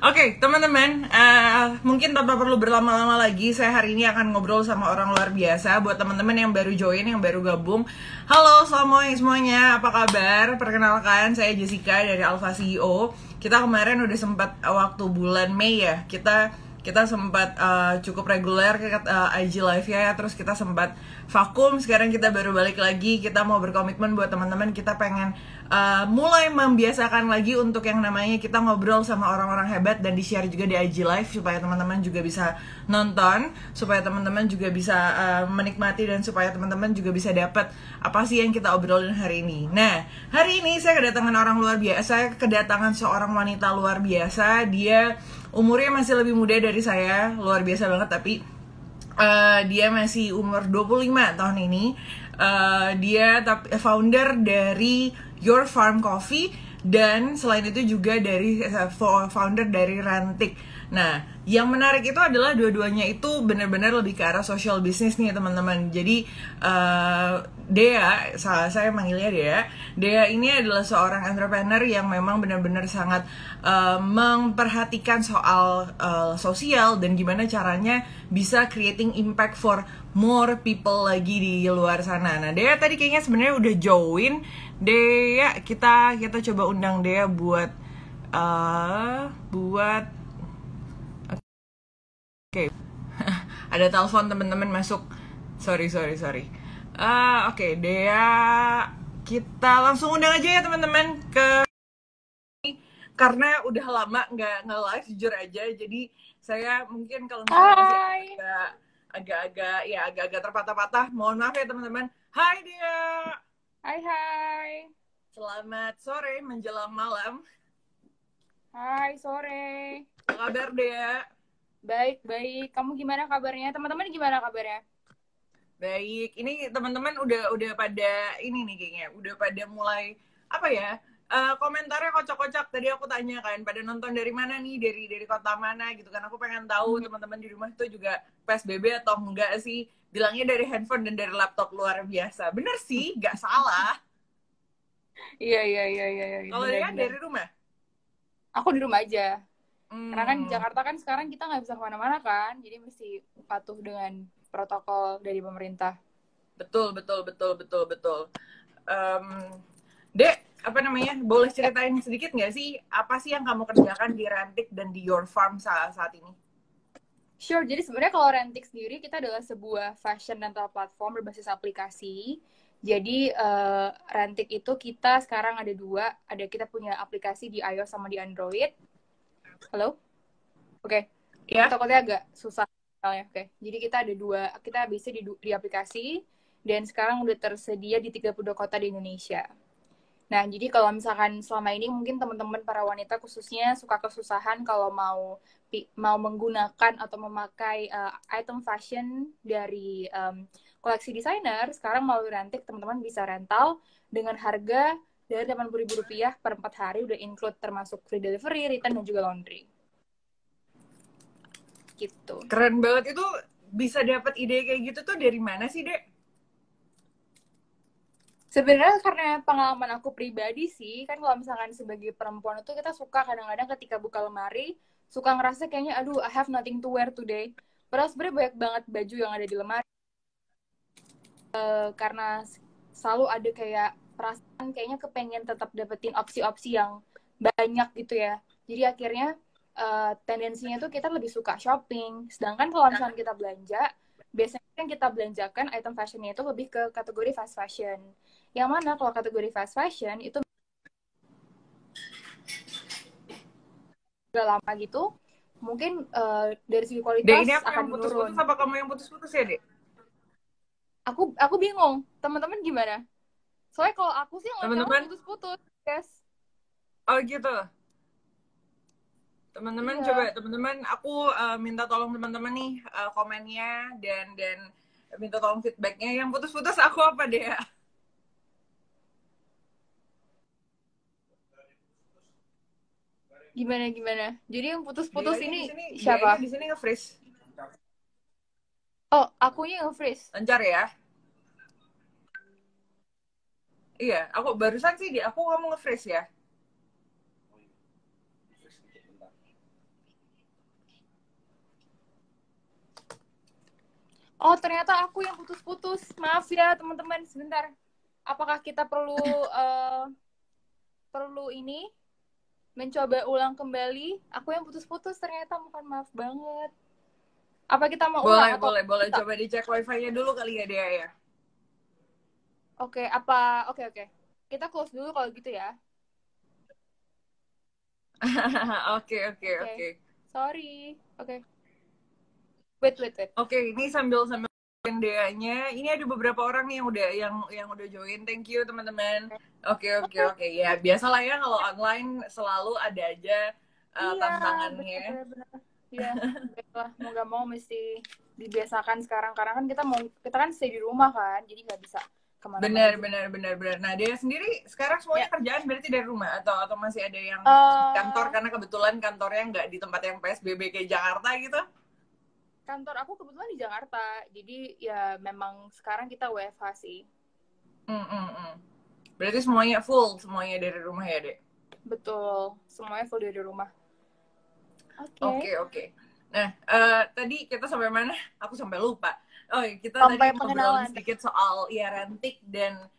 Oke, teman-teman, mungkin tanpa perlu berlama-lama lagi, saya hari ini akan ngobrol sama orang luar biasa. Buat teman-teman yang baru join, yang baru gabung, halo, assalamualaikum semuanya, apa kabar? Perkenalkan, saya Jessica dari Alpha CEO. Kita kemarin udah sempat waktu bulan Mei ya, kita sempat cukup reguler ke IG live ya, terus kita sempat vakum. Sekarang kita baru balik lagi. Kita mau berkomitmen buat teman-teman, kita pengen mulai membiasakan lagi untuk yang namanya kita ngobrol sama orang-orang hebat dan di-share juga di IG live supaya teman-teman juga bisa nonton, supaya teman-teman juga bisa menikmati, dan supaya teman-teman juga bisa dapat apa sih yang kita obrolin hari ini. Nah, hari ini saya kedatangan orang luar biasa, kedatangan seorang wanita luar biasa. Dia umurnya masih lebih muda dari saya, luar biasa banget, tapi dia masih umur 25 tahun ini. Dia founder dari Your Farm Coffee, dan selain itu juga dari founder dari Rantik. Nah, yang menarik itu adalah dua-duanya itu benar-benar lebih ke arah social business nih teman-teman. Jadi Dea, saya manggilnya Dea. Dea ini adalah seorang entrepreneur yang memang benar-benar sangat memperhatikan soal sosial dan gimana caranya bisa creating impact for more people lagi di luar sana. Nah, Dea tadi kayaknya sebenarnya udah join. Dea, kita coba undang Dea buat Oke. Ada telepon teman-teman masuk. Sorry. Oke, Dea, kita langsung undang aja ya teman-teman karena udah lama nggak live, jujur aja. Jadi saya mungkin kalau misalnya masih agak-agak terpatah-patah, mohon maaf ya teman-teman. Hai Dea. Hai. Selamat sore menjelang malam. Hai, sore. Apa kabar Dea? Baik. Kamu gimana kabarnya? Teman-teman gimana kabarnya? Baik. Ini teman-teman udah pada ini nih kayaknya, udah pada mulai apa ya? Komentarnya kocak-kocak. Tadi aku tanya kan, pada nonton dari mana nih? Dari kota mana gitu kan. Aku pengen tahu teman-teman di rumah itu juga PSBB atau enggak sih? Bilangnya dari handphone dan dari laptop, luar biasa. Bener sih, nggak salah. Iya. Kalau dia dari rumah? Aku di rumah aja. Karena kan di Jakarta kan sekarang kita nggak bisa kemana-mana kan. Jadi mesti patuh dengan protokol dari pemerintah. Betul. Dek, apa namanya? Boleh ceritain sedikit nggak sih apa sih yang kamu kerjakan di Rantik dan di Your Farm saat ini? Sure, jadi sebenarnya kalau Rentik sendiri kita adalah sebuah fashion rental platform berbasis aplikasi. Jadi Rentik itu kita sekarang ada dua, kita punya aplikasi di iOS sama di Android. Halo? Oke. Ya. Takutnya agak susah. Oke. Jadi kita ada dua, kita bisa di aplikasi, dan sekarang udah tersedia di 32 kota di Indonesia. Nah, jadi kalau misalkan selama ini mungkin teman-teman para wanita khususnya suka kesusahan kalau mau menggunakan atau memakai item fashion dari koleksi desainer, sekarang melalui Rentik teman-teman bisa rental dengan harga dari Rp80.000 per 4 hari, udah include termasuk free delivery, return, dan juga laundry. Gitu. Keren banget. Itu bisa dapat ide kayak gitu tuh dari mana sih, Dek? Sebenarnya karena pengalaman aku pribadi sih, kan kalau misalkan sebagai perempuan itu kita suka kadang-kadang ketika buka lemari, suka ngerasa kayaknya, aduh, I have nothing to wear today. Padahal sebenarnya banyak banget baju yang ada di lemari. Karena selalu ada kayak perasaan kayaknya kepengen tetap dapetin opsi-opsi yang banyak gitu ya. Jadi akhirnya tendensinya tuh kita lebih suka shopping. Sedangkan kalau misalkan kita belanja, biasanya kan kita belanjakan item fashionnya itu lebih ke kategori fast fashion. Yang mana kalau kategori fast fashion itu udah lama gitu, mungkin dari segi kualitas Dek, ini aku akan yang menurun. putus-putus apa kamu yang putus-putus ya, Dek? Aku bingung. Teman-teman gimana? Soalnya kalau aku sih ngeliat kamu Teman-teman? putus-putus, guys. Oh gitu. Teman-teman, Iya. coba teman-teman, aku minta tolong teman-teman nih komennya dan minta tolong feedbacknya. Yang putus-putus aku apa, Dek? Gimana? Jadi yang putus-putus ini siapa? siapa? Di sini nge-freeze. Oh, akunya nge-freeze. Lancar ya? Iya, aku barusan sih aku ngomong nge-freeze ya. Oh, ternyata aku yang putus-putus. Maaf ya, teman-teman. Sebentar. Apakah kita perlu ini mencoba ulang kembali? Aku yang putus-putus ternyata, bukan, maaf banget. Apa kita mau ulang Boleh, atau boleh, boleh. kita? Coba dicek wifi-nya dulu kali ya, Dea ya. Oke, oke. Kita close dulu kalau gitu ya. Oke, oke, Oke. oke. Sorry. Oke. Wait. Oke, ini sambil sambil Deanya, ini ada beberapa orang nih yang udah join. Thank you teman-teman. Oke, oke, Oke. oke. Ya, biasalah ya kalau online selalu ada aja Iya, tantangannya. benar-benar. Iya, baiklah. Mau gak mau mesti dibiasakan sekarang. Karena kan kita kan stay di rumah kan. Jadi nggak bisa kemana-mana Benar, juga. benar, benar, benar. Nah, dia sendiri sekarang Ya. semuanya kerjaan berarti dari rumah atau masih ada yang kantor eh karena kebetulan kantornya nggak di tempat yang PSBB kayak Jakarta gitu? Kantor aku kebetulan di Jakarta. Jadi ya memang sekarang kita WFH sih. Hmm, hmm, hmm. Berarti semuanya full, semuanya dari rumah ya, Dek? Betul. Semuanya full dari rumah. Oke, Oke. oke. Nah, tadi kita sampai mana? Aku sampai lupa. Oh, kita tadi Sampai ngobrolin pengenalan. sedikit soal ya rentik dan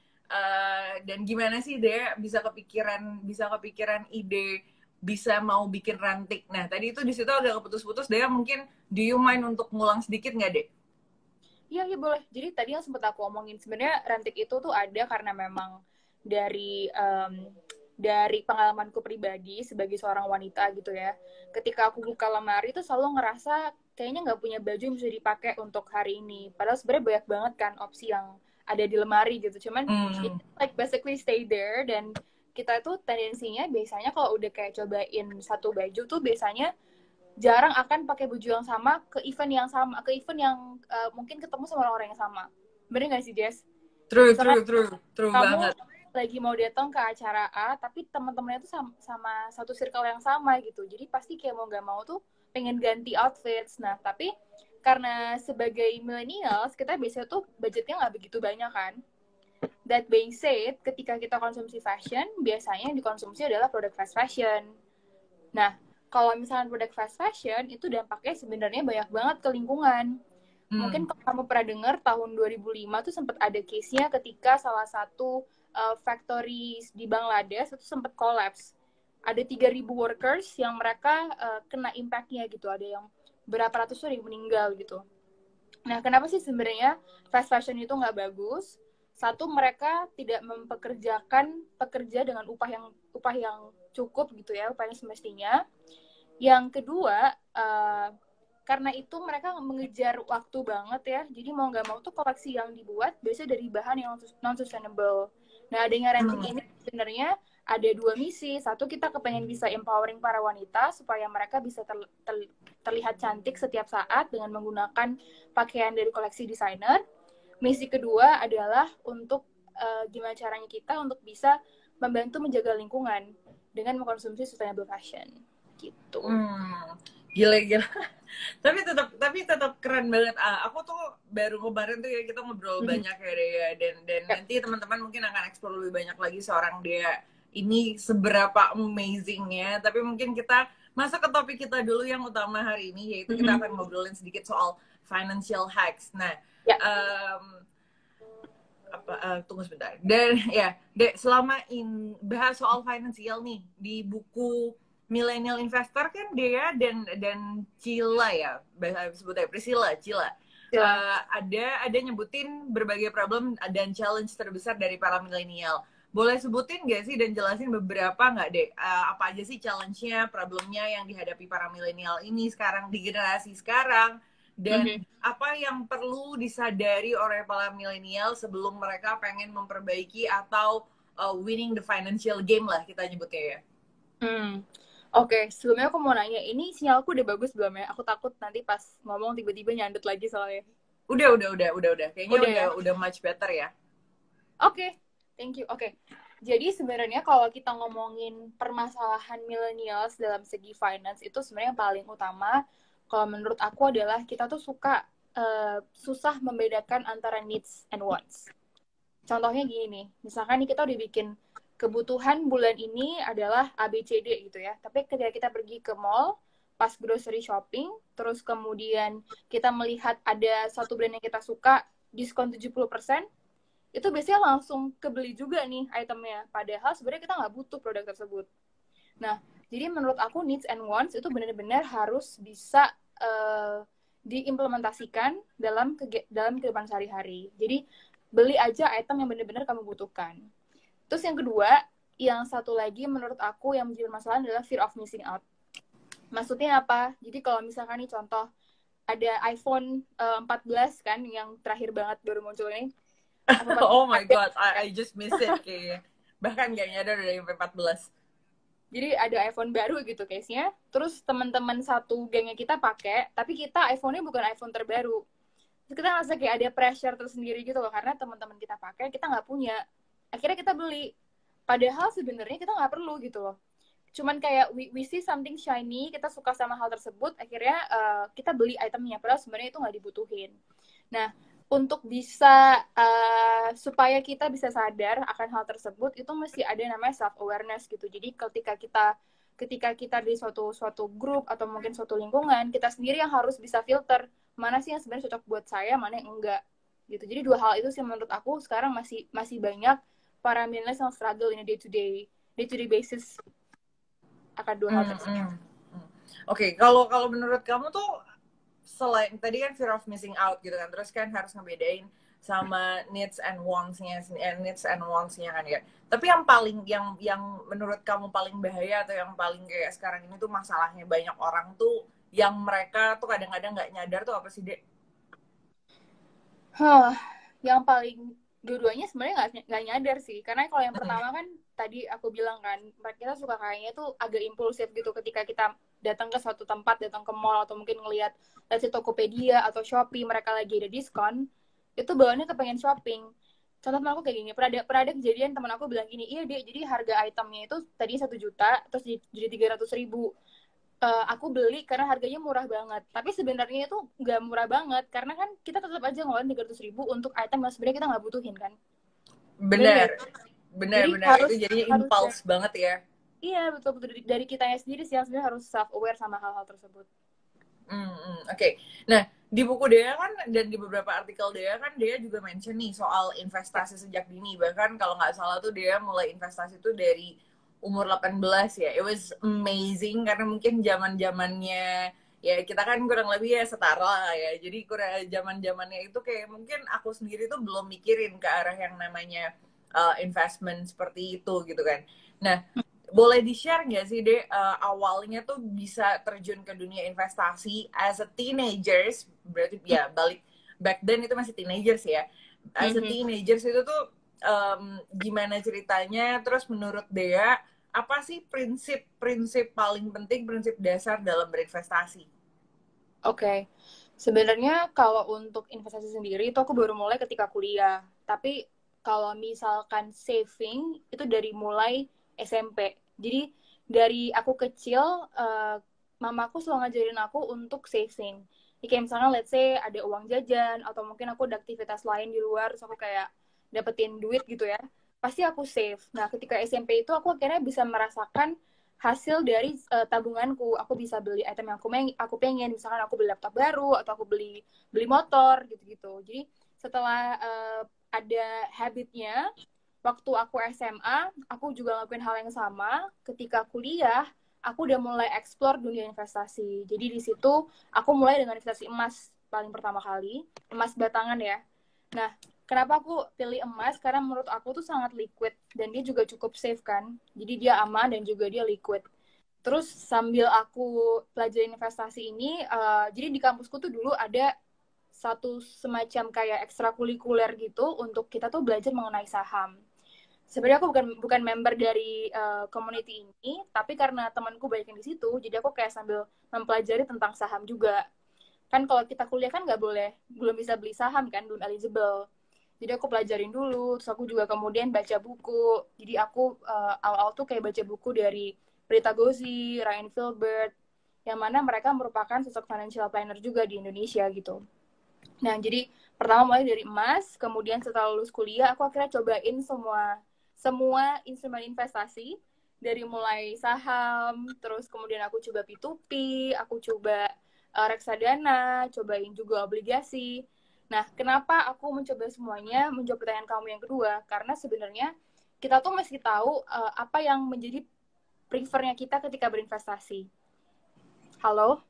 gimana sih dia bisa kepikiran ide bisa mau bikin rentik. Nah, tadi itu di situ udah keputus-putus. Dia mungkin do you mind untuk ngulang sedikit nggak, Dek? Iya boleh. Jadi tadi yang sempat aku omongin sebenarnya rentik itu tuh ada karena memang dari dari pengalamanku pribadi sebagai seorang wanita gitu ya. Ketika aku buka lemari tuh selalu ngerasa kayaknya nggak punya baju yang bisa dipakai untuk hari ini. Padahal sebenarnya banyak banget kan opsi yang ada di lemari gitu. Cuman it Hmm. like basically stay there, dan kita tuh tendensinya biasanya kalau udah kayak cobain satu baju tuh biasanya jarang akan pakai baju yang sama ke event yang sama, ke event yang mungkin ketemu sama orang-orang yang sama. Bener nggak sih, Jess? True, Misalkan true, true. True kamu banget. lagi mau datang ke acara A, tapi teman-temannya tuh sama satu circle yang sama gitu. Jadi pasti kayak mau nggak mau tuh pengen ganti outfits. Nah, tapi karena sebagai millennials, kita biasanya tuh budgetnya nggak begitu banyak kan. That being said, ketika kita konsumsi fashion, biasanya yang dikonsumsi adalah produk fast fashion. Nah, kalau misalnya produk fast fashion, itu dampaknya sebenarnya banyak banget ke lingkungan. Hmm. Mungkin kalau kamu pernah dengar, tahun 2005 tuh sempat ada case-nya ketika salah satu factory di Bangladesh itu sempat collapse. Ada 3.000 workers yang mereka kena impact-nya gitu. Ada yang berapa ratus ribu meninggal gitu. Nah, kenapa sih sebenarnya fast fashion itu nggak bagus? Satu, mereka tidak mempekerjakan pekerja dengan upah yang cukup gitu ya, upah yang semestinya. Yang kedua, karena itu mereka mengejar waktu banget ya, jadi mau nggak mau tuh koleksi yang dibuat biasanya dari bahan yang non sustainable. Nah, adanya renting ini sebenarnya ada dua misi. Satu, kita kepengen bisa empowering para wanita supaya mereka bisa terlihat cantik setiap saat dengan menggunakan pakaian dari koleksi desainer. Misi kedua adalah untuk gimana caranya kita untuk bisa membantu menjaga lingkungan dengan mengkonsumsi sustainable fashion gitu. Gila. tapi tetap keren banget. Aku tuh baru kemarin tuh ya kita ngobrol banyak ya Dea, dan Yep. nanti teman-teman mungkin akan explore lebih banyak lagi seorang Dea ini seberapa amazingnya. Tapi mungkin kita masuk ke topik kita dulu yang utama hari ini, yaitu kita akan ngobrolin sedikit soal financial hacks. Nah, Ya. tunggu sebentar. Dan ya, Dek, selama bahas soal finansial nih di buku Millennial Investor kan Dea dan Cila ya, sebutnya Priscilla, Cila. Ada nyebutin berbagai problem dan challenge terbesar dari para milenial. Boleh sebutin nggak sih dan jelasin beberapa nggak, Dek? Apa aja sih challenge-nya, problemnya yang dihadapi para milenial ini sekarang di generasi sekarang? Dan apa yang perlu disadari oleh para milenial sebelum mereka pengen memperbaiki atau winning the financial game lah kita nyebutnya ya. Oke, sebelumnya aku mau nanya, ini sinyalku udah bagus belum ya? Aku takut nanti pas ngomong tiba-tiba nyandut lagi soalnya. Udah. Kayaknya udah much better ya. Oke, thank you. Oke. Jadi sebenarnya kalau kita ngomongin permasalahan millennials dalam segi finance, itu sebenarnya yang paling utama kalau menurut aku adalah kita tuh susah membedakan antara needs and wants. Contohnya gini nih, misalkan nih kita udah bikin kebutuhan bulan ini adalah ABCD gitu ya, tapi ketika kita pergi ke mall, pas grocery shopping, terus kemudian kita melihat ada satu brand yang kita suka, diskon 70%, itu biasanya langsung kebeli juga nih itemnya. Padahal sebenarnya kita nggak butuh produk tersebut. Nah, jadi menurut aku needs and wants itu benar-benar harus bisa diimplementasikan dalam kehidupan sehari-hari. Jadi, beli aja item yang benar-benar kamu butuhkan. Terus yang kedua, yang satu lagi menurut aku yang menjadi masalah adalah fear of missing out. Maksudnya apa? Jadi kalau misalkan nih contoh, ada iPhone 14 kan, yang terakhir banget baru muncul ini. Oh my god, I just miss it kayaknya. Bahkan gak nyadar udah sampai 14. Jadi ada iPhone baru gitu case-nya. Terus teman-teman satu gengnya kita pakai, tapi kita iPhone-nya bukan iPhone terbaru. Terus kita ngerasa kayak ada pressure tersendiri gitu loh, karena teman-teman kita pakai, kita nggak punya. Akhirnya kita beli. Padahal sebenarnya kita nggak perlu gitu loh. Cuman kayak we see something shiny, kita suka sama hal tersebut, akhirnya kita beli itemnya, padahal sebenarnya itu nggak dibutuhin. Nah, untuk bisa supaya kita bisa sadar akan hal tersebut, itu mesti ada namanya self awareness gitu. Jadi ketika kita di suatu grup atau mungkin suatu lingkungan, kita sendiri yang harus bisa filter mana sih yang sebenarnya cocok buat saya, mana yang enggak gitu. Jadi dua hal itu sih menurut aku sekarang masih banyak para millennials yang struggle in a day to day basis akan dua hal tersebut. Oke, kalau menurut kamu tuh selain tadi kan fear of missing out gitu kan, terus kan harus ngebedain sama needs and wants-nya kan ya. Tapi yang menurut kamu paling bahaya atau yang paling kayak sekarang ini tuh masalahnya banyak orang tuh yang mereka tuh kadang-kadang nggak nyadar tuh apa sih, Dek? Yang paling dua-duanya sebenarnya nggak nyadar sih, karena kalau yang pertama kan tadi aku bilang kan, kita suka kayaknya tuh agak impulsif gitu ketika kita datang ke suatu tempat, datang ke mall atau mungkin ngelihat dari Tokopedia atau Shopee mereka lagi ada diskon, itu bawaannya kepengen shopping. Contoh teman aku kayak gini, pernah ada kejadian teman aku bilang gini, iya dia jadi harga itemnya itu tadi 1 juta terus jadi 300.000. Aku beli karena harganya murah banget. Tapi sebenarnya itu nggak murah banget, karena kan kita tetap aja ngeluarin 300.000 untuk item yang sebenarnya kita nggak butuhin kan. Bener. Harus, itu jadinya impulse banget ya. Iya, betul dari kitanya sendiri sih yang sebenarnya harus self aware sama hal-hal tersebut. Oke. Nah, di buku Dea kan dan di beberapa artikel Dea kan Dea juga mention nih soal investasi sejak dini. Bahkan kalau nggak salah tuh Dea mulai investasi tuh dari umur 18 ya. It was amazing karena mungkin zaman-zamannya ya kita kan kurang lebih ya setara ya. Jadi kurang zaman-zamannya itu kayak mungkin aku sendiri tuh belum mikirin ke arah yang namanya investment seperti itu gitu kan. Nah, boleh di-share nggak sih, Dek, awalnya tuh bisa terjun ke dunia investasi as a teenagers, berarti ya balik back then itu masih teenagers ya. As a teenagers itu tuh gimana ceritanya, terus menurut Dea, apa sih prinsip paling penting, prinsip dasar dalam berinvestasi? Oke. Sebenarnya kalau untuk investasi sendiri itu aku baru mulai ketika kuliah. Tapi kalau misalkan saving itu dari mulai SMP. Jadi dari aku kecil, mamaku selalu ngajarin aku untuk saving. Jadi kayak misalnya let's say ada uang jajan atau mungkin aku ada aktivitas lain di luar, terus aku kayak dapetin duit gitu ya. Pasti aku save. Nah, ketika SMP itu aku akhirnya bisa merasakan hasil dari tabunganku. Aku bisa beli item yang aku pengen, misalkan aku beli laptop baru atau aku beli motor gitu-gitu. Jadi setelah ada habitnya, waktu aku SMA, aku juga ngelakuin hal yang sama. Ketika kuliah, aku udah mulai explore dunia investasi. Jadi di situ aku mulai dengan investasi emas paling pertama kali, emas batangan ya. Nah, kenapa aku pilih emas? Karena menurut aku tuh sangat liquid dan dia juga cukup safe kan. Jadi dia aman dan juga dia liquid. Terus sambil aku pelajarin investasi ini, jadi di kampusku tuh dulu ada satu semacam kayak ekstrakurikuler gitu untuk kita tuh belajar mengenai saham. Sebenarnya aku bukan member dari community ini, tapi karena temanku banyak yang di situ, jadi aku kayak sambil mempelajari tentang saham juga. Kan kalau kita kuliah kan belum bisa beli saham kan, belum eligible. Jadi aku pelajarin dulu, terus aku juga kemudian baca buku. Jadi aku awal-awal tuh kayak baca buku dari Rita Gozzi, Ryan Filbert, yang mana mereka merupakan sosok financial planner juga di Indonesia gitu. Nah, jadi pertama mulai dari emas, kemudian setelah lulus kuliah, aku akhirnya cobain semua instrumen investasi, dari mulai saham, terus kemudian aku coba P2P, aku coba reksadana, cobain juga obligasi. Nah, kenapa aku mencoba semuanya? Menjawab pertanyaan kamu yang kedua, karena sebenarnya kita tuh mesti tahu apa yang menjadi prefernya kita ketika berinvestasi. Halo?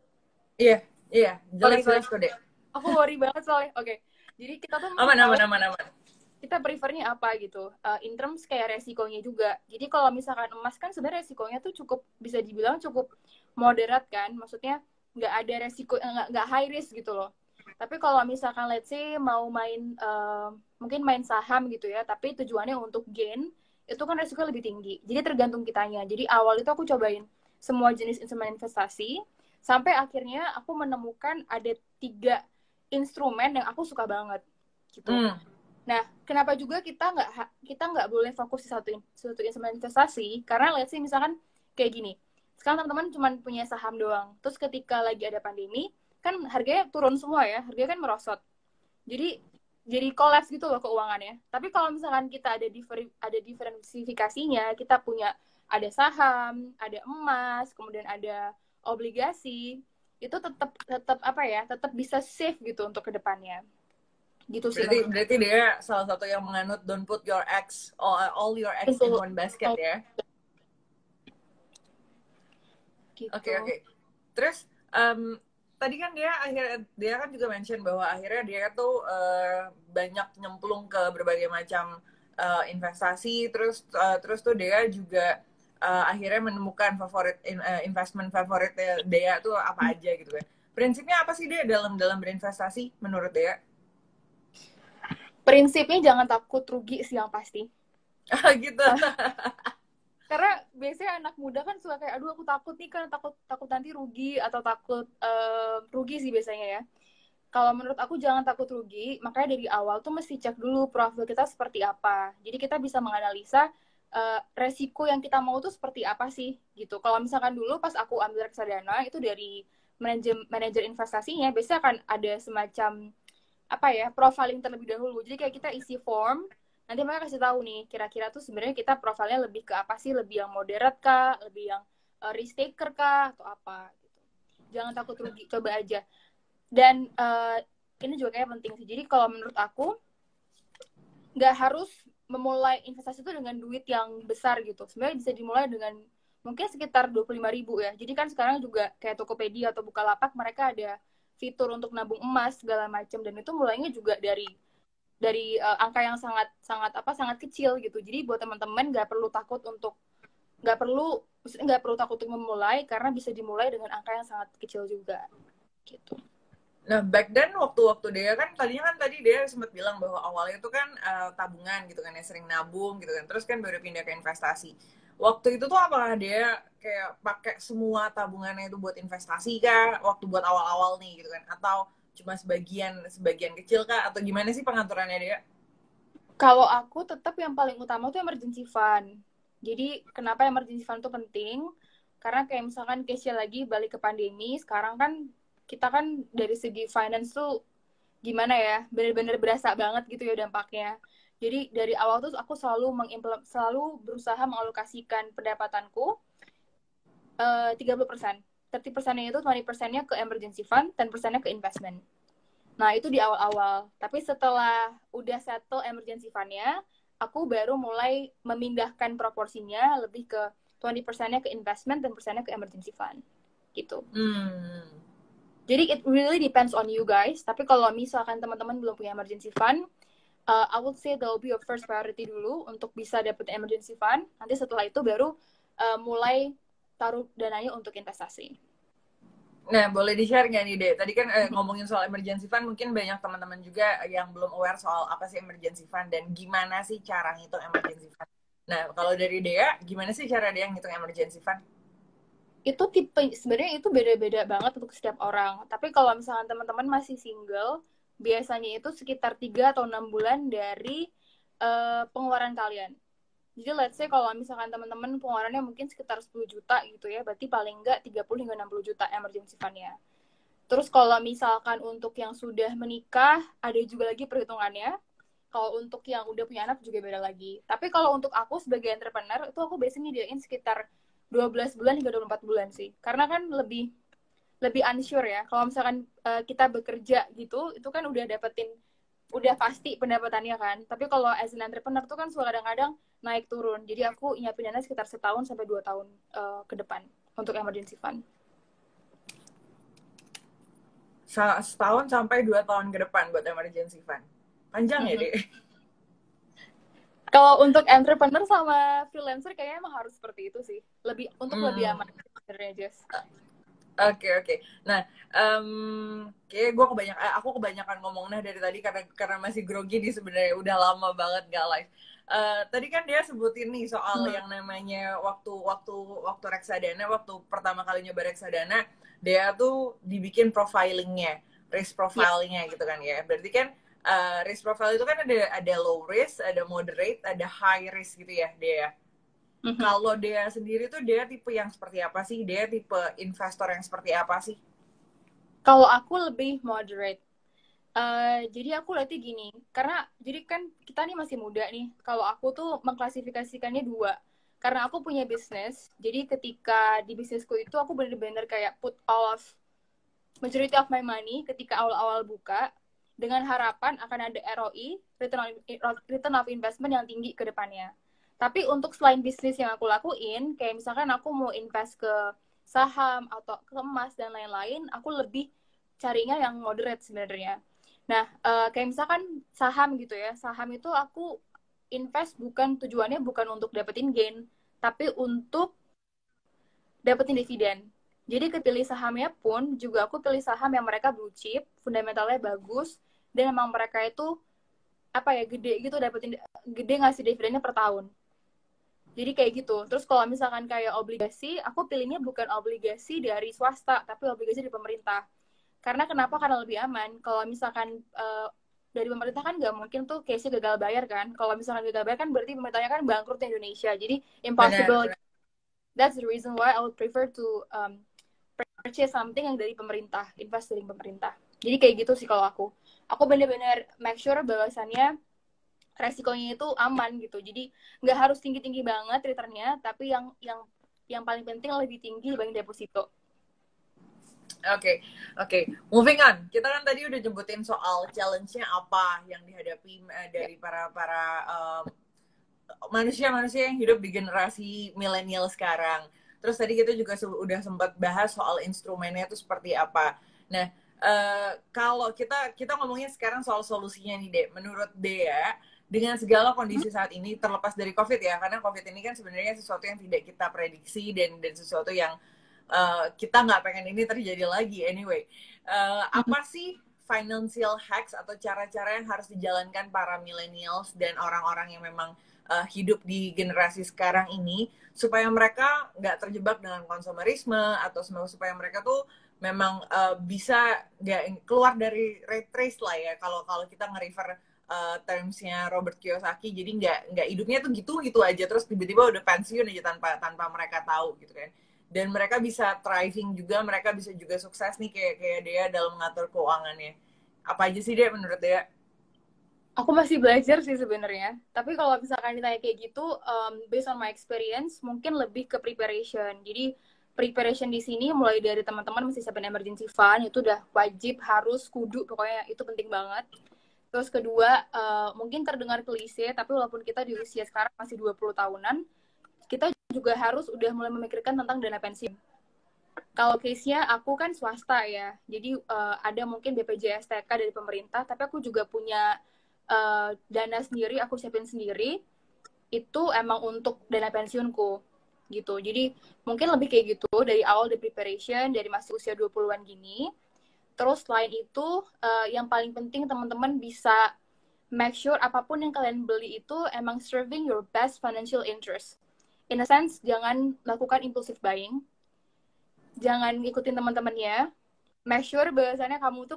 Iya, iya, Sorry, jelas kok deh. aku worry banget soalnya. Oke. Jadi kita tuh mesti Aman, tahu aman. kita prefernya apa gitu. In terms kayak resikonya juga. Jadi kalau misalkan emas kan sebenarnya resikonya tuh cukup, bisa dibilang cukup moderat kan. Maksudnya nggak ada resiko, nggak high risk gitu loh. Tapi kalau misalkan let's say mau main, mungkin main saham gitu ya, tapi tujuannya untuk gain, itu kan resiko lebih tinggi. Jadi tergantung kitanya. Jadi awal itu aku cobain semua jenis instrumen investasi, sampai akhirnya aku menemukan ada 3 instrumen yang aku suka banget gitu. Nah, kenapa juga kita nggak boleh fokus di satu instrumen investasi? Karena let's say misalkan kayak gini, sekarang teman-teman cuma punya saham doang. Terus ketika lagi ada pandemi, kan harganya turun semua ya, harganya kan merosot. Jadi collapse gitu loh keuangannya. Tapi kalau misalkan kita ada diversifikasinya, kita punya ada saham, ada emas, kemudian ada obligasi, itu tetap apa ya? Tetap bisa safe gitu untuk kedepannya. Gitu sih menurut. Berarti dia salah satu yang menganut don't put your eggs, all your eggs in one basket ya. Gitu. Oke. Terus tadi kan dia kan juga mention bahwa akhirnya dia tuh banyak nyemplung ke berbagai macam investasi, terus tuh dia juga akhirnya menemukan investment favoritnya dia tuh apa aja gitu kan. Prinsipnya apa sih dia dalam berinvestasi menurut dia? Prinsipnya jangan takut rugi sih yang pasti. Gitu. Karena biasanya anak muda kan suka kayak, aduh aku takut nih kan, takut nanti rugi, atau takut rugi sih biasanya ya. Kalau menurut aku jangan takut rugi, makanya dari awal tuh mesti cek dulu profil kita seperti apa. Jadi kita bisa menganalisa resiko yang kita mau tuh seperti apa sih gitu. Kalau misalkan dulu pas aku ambil reksadana itu dari manajer investasinya, biasanya akan ada semacam apa ya, profiling terlebih dahulu. Jadi kayak kita isi form, nanti mereka kasih tahu nih kira-kira tuh sebenarnya kita profilnya lebih ke apa sih, lebih yang moderate kah, lebih yang risk taker kah, atau apa gitu. Jangan takut rugi, coba aja. Dan ini juga kayak penting sih. Jadi kalau menurut aku nggak harus memulai investasi itu dengan duit yang besar gitu. Sebenarnya bisa dimulai dengan mungkin sekitar 25.000 ya. Jadi kan sekarang juga kayak Tokopedia atau Bukalapak, mereka ada fitur untuk nabung emas segala macam, dan itu mulainya juga dari angka yang sangat kecil gitu. Jadi buat teman-teman nggak perlu takut untuk memulai, karena bisa dimulai dengan angka yang sangat kecil juga gitu. Nah, back then waktu dia kan tadi dia sempat bilang bahwa awalnya itu kan tabungan gitu kan, ya sering nabung gitu kan. Terus kan baru pindah ke investasi. Waktu itu tuh apakah dia kayak pakai semua tabungannya itu buat investasi kah? Waktu buat awal-awal nih gitu kan, atau cuma sebagian kecil kah, atau gimana sih pengaturannya dia? Kalau aku tetap yang paling utama tuh emergency fund. Jadi kenapa emergency fund tuh penting? Karena kayak misalkan case lagi balik ke pandemi, sekarang kan kita kan dari segi finance tuh gimana ya, bener-bener berasa banget gitu ya dampaknya. Jadi dari awal tuh aku selalu berusaha mengalokasikan pendapatanku 30%. 30%-nya itu 20%-nya ke emergency fund, 10%-nya ke investment. Nah, itu di awal-awal. Tapi setelah udah settle emergency fund-nya, aku baru mulai memindahkan proporsinya lebih ke 20%-nya ke investment, 10%-nya ke emergency fund. Gitu. Jadi it really depends on you guys. Tapi kalau misalkan teman-teman belum punya emergency fund, I would say that will be your first priority dulu untuk bisa dapet emergency fund. Nanti setelah itu baru mulai taruh dananya untuk investasi. Nah, boleh di-share nggak nih, Dek? Tadi kan ngomongin soal emergency fund, mungkin banyak teman-teman juga yang belum aware soal apa sih emergency fund dan gimana sih cara ngitung emergency fund. Nah, kalau dari Dea, gimana sih cara Dea ngitung emergency fund? Itu sebenarnya itu beda-beda banget untuk setiap orang. Tapi kalau misalkan teman-teman masih single, biasanya itu sekitar 3 atau 6 bulan dari pengeluaran kalian. Jadi let's say kalau misalkan teman-teman pengeluarannya mungkin sekitar 10 juta gitu ya, berarti paling enggak 30 hingga 60 juta emergency fund-nya. Terus kalau misalkan untuk yang sudah menikah, ada juga lagi perhitungannya. Kalau untuk yang udah punya anak juga beda lagi. Tapi kalau untuk aku sebagai entrepreneur, itu aku biasanya nyediain sekitar 12 bulan hingga 24 bulan sih. Karena kan lebih lebih unsure ya. Kalau misalkan kita bekerja gitu, itu kan udah pasti pendapatannya kan. Tapi kalau as an entrepreneur tuh kan suka kadang-kadang naik turun. Jadi aku nyiapin dana sekitar setahun sampai 2 tahun ke depan untuk emergency fund. Setahun sampai 2 tahun ke depan buat emergency fund. Panjang ya, Dek? Kalau untuk entrepreneur sama freelancer kayaknya emang harus seperti itu sih. Lebih aman sebenarnya, Jess. Oke. Nah, kayak aku kebanyakan ngomongnya dari tadi karena masih grogi nih sebenarnya, udah lama banget gak live. Tadi kan dia sebutin nih soal yang namanya waktu reksadana, waktu pertama kali nyoba reksadana, dia tuh dibikin profilingnya, risk profilingnya gitu kan ya. Berarti kan risk profile itu kan ada low risk, ada moderate, ada high risk gitu ya dia. Kalau dia sendiri tuh dia tipe yang seperti apa sih? Dia tipe investor yang seperti apa sih? Kalau aku lebih moderate. Jadi aku lihatnya gini, karena jadi kan kita nih masih muda nih. Kalau aku tuh mengklasifikasikannya dua. Karena aku punya bisnis, jadi ketika di bisnisku itu aku bener-bener kayak put all of majority of my money ketika awal-awal buka dengan harapan akan ada ROI, return of investment yang tinggi ke depannya. Tapi untuk selain bisnis yang aku lakuin, kayak misalkan aku mau invest ke saham atau ke emas dan lain-lain, aku lebih carinya yang moderate sebenarnya. Nah, kayak misalkan saham gitu ya, saham itu aku invest tujuannya bukan untuk dapetin gain, tapi untuk dapetin dividen. Jadi kepilih sahamnya pun juga aku pilih saham yang mereka blue chip, fundamentalnya bagus, dan emang mereka itu gede gitu, gede ngasih dividennya per tahun. Jadi kayak gitu. Terus kalau misalkan kayak obligasi, aku pilihnya bukan obligasi dari swasta, tapi obligasi dari pemerintah. Karena kenapa? Karena lebih aman. Kalau misalkan dari pemerintah kan nggak mungkin tuh case-nya gagal bayar kan. Kalau misalkan gagal bayar kan berarti pemerintahnya kan bangkrut di Indonesia. Jadi impossible. Benar. That's the reason why I would prefer to purchase something yang dari pemerintah, invest dari pemerintah. Jadi kayak gitu sih kalau aku. Aku bener-bener make sure bahwasannya resikonya itu aman gitu. Jadi nggak harus tinggi-tinggi banget returnnya, tapi yang paling penting lebih tinggi dibanding deposito. Oke. Moving on. Kita kan tadi udah jemputin soal challenge-nya apa yang dihadapi dari para manusia-manusia yang hidup di generasi milenial sekarang. Terus tadi kita juga udah sempat bahas soal instrumennya itu seperti apa. Nah, kalau kita ngomongnya sekarang soal solusinya nih, Dek. Menurut Dea, dengan segala kondisi saat ini, terlepas dari COVID ya, karena COVID ini kan sebenarnya sesuatu yang tidak kita prediksi dan sesuatu yang kita nggak pengen ini terjadi lagi anyway. Apa sih financial hacks atau cara-cara yang harus dijalankan para millennials dan orang-orang yang memang hidup di generasi sekarang ini supaya mereka nggak terjebak dengan konsumerisme atau supaya mereka tuh memang bisa keluar dari rat race lah ya, kalau kita nge-refer termsnya Robert Kiyosaki. Jadi nggak hidupnya tuh gitu aja terus tiba-tiba udah pensiun aja tanpa mereka tahu gitu kan. Dan mereka bisa thriving juga, mereka bisa juga sukses nih kayak dia dalam mengatur keuangannya. Apa aja sih dia menurut dia? Aku masih belajar sih sebenarnya. Tapi kalau misalkan ditanya kayak gitu, based on my experience, mungkin lebih ke preparation. Jadi preparation di sini mulai dari teman-teman mesti siapin emergency fund, itu udah wajib, harus, kudu, pokoknya itu penting banget. Terus kedua, mungkin terdengar klise, tapi walaupun kita di usia sekarang masih 20 tahunan, kita juga harus udah mulai memikirkan tentang dana pensiun. Kalau case-nya aku kan swasta ya, jadi ada mungkin BPJS TK dari pemerintah, tapi aku juga punya dana sendiri, aku siapin sendiri, itu emang untuk dana pensiunku gitu. Jadi mungkin lebih kayak gitu, dari awal the preparation, dari masih usia 20-an gini. Terus selain itu, yang paling penting teman-teman bisa make sure apapun yang kalian beli itu emang serving your best financial interest. In a sense, jangan lakukan impulsive buying, jangan ngikutin teman-temannya. Make sure bahwasannya kamu tuh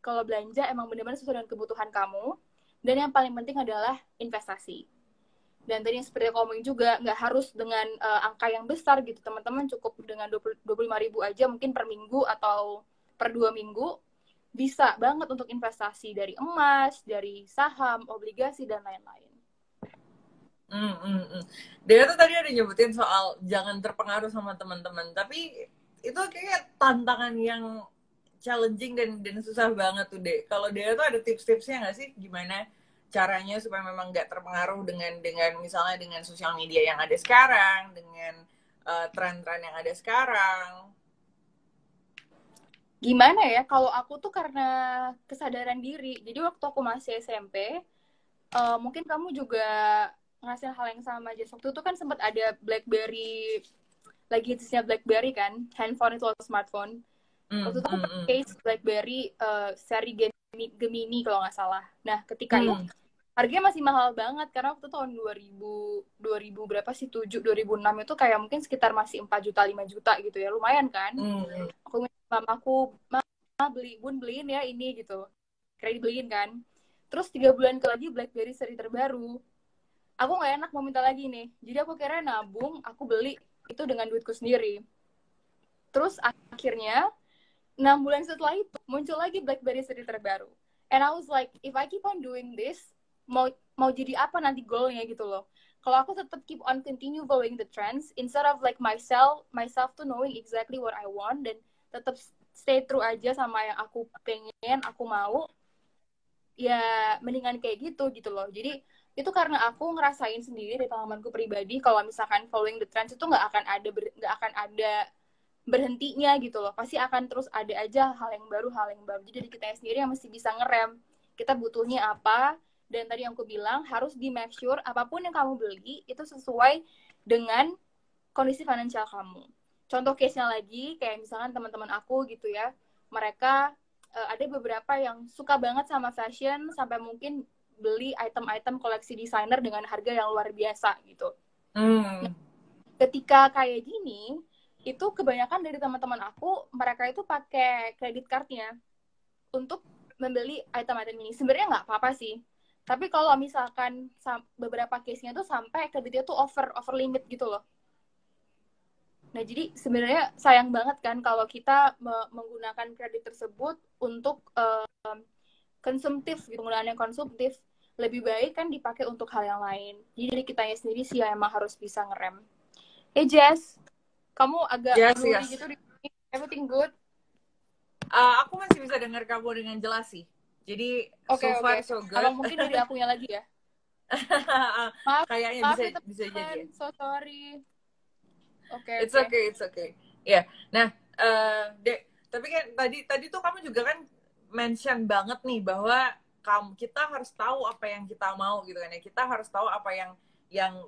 kalau belanja emang benar-benar sesuai dengan kebutuhan kamu. Dan yang paling penting adalah investasi. Dan tadi yang seperti aku ngomongin juga, nggak harus dengan angka yang besar gitu. Teman-teman cukup dengan 25.000 aja mungkin per minggu atau per 2 minggu. bisa banget untuk investasi dari emas, dari saham, obligasi, dan lain-lain. Dia tuh tadi ada nyebutin soal jangan terpengaruh sama teman-teman, tapi itu kayak tantangan yang challenging dan susah banget tuh deh. Kalau dia tuh ada tips-tipsnya nggak sih gimana caranya supaya memang nggak terpengaruh dengan misalnya dengan sosial media yang ada sekarang, dengan tren-tren yang ada sekarang? Gimana ya, kalau aku tuh karena kesadaran diri. Jadi waktu aku masih SMP, mungkin kamu juga ngerasain hal yang sama aja. Waktu itu kan sempat ada BlackBerry, lagi hitsnya BlackBerry kan, handphone itu smartphone. Waktu itu aku pakai BlackBerry seri Gemini kalau nggak salah. Nah, ketika itu harganya masih mahal banget karena waktu tahun 2000 berapa sih, 2006 itu kayak mungkin sekitar masih 4 juta 5 juta gitu ya, lumayan kan. Aku minta mamaku, beliin ya ini gitu, kredit beliin kan. Terus 3 bulan lagi BlackBerry seri terbaru, aku nggak enak mau minta lagi nih, jadi aku kira nabung, aku beli itu dengan duitku sendiri. Terus akhirnya 6 bulan setelah itu muncul lagi BlackBerry seri terbaru, and I was like, if I keep on doing this, mau jadi apa nanti goalnya gitu loh. Kalau aku tetap keep on continue following the trends instead of like myself to knowing exactly what I want dan tetap stay true aja sama yang aku pengen, aku mau, ya mendingan kayak gitu loh. Jadi itu karena aku ngerasain sendiri dari pengalamanku pribadi, kalau misalkan following the trends itu nggak akan ada berhentinya gitu loh, pasti akan terus ada aja hal yang baru. Jadi kita sendiri yang mesti bisa ngerem kita butuhnya apa, dan tadi yang aku bilang harus di make sure apapun yang kamu beli itu sesuai dengan kondisi finansial kamu. Contoh case-nya lagi kayak misalkan teman-teman aku gitu ya, mereka ada beberapa yang suka banget sama fashion sampai mungkin beli item-item koleksi desainer dengan harga yang luar biasa gitu. Nah, ketika kayak gini, itu kebanyakan dari teman-teman aku, mereka itu pakai credit card-nya untuk membeli item-item ini. Sebenarnya nggak apa-apa sih. Tapi kalau misalkan beberapa case-nya tuh sampai kreditnya tuh over limit gitu loh. Nah, jadi sebenarnya sayang banget kan kalau kita menggunakan kredit tersebut untuk konsumtif, penggunaan yang konsumtif. Lebih baik kan dipakai untuk hal yang lain. Jadi kitanya sendiri sih yang emang harus bisa ngerem. Jess, kamu agak blurry gitu di sini. Everything good? Aku masih bisa dengar kamu dengan jelas sih. Jadi so far so good. Kalau mungkin dari akunya lagi ya. Maaf, kayaknya bisa jadi. So sorry. It's okay. Ya, yeah. Nah, tapi kan tadi tuh kamu juga kan mention banget nih bahwa kita harus tahu apa yang kita mau gitu kan ya. Kita harus tahu apa yang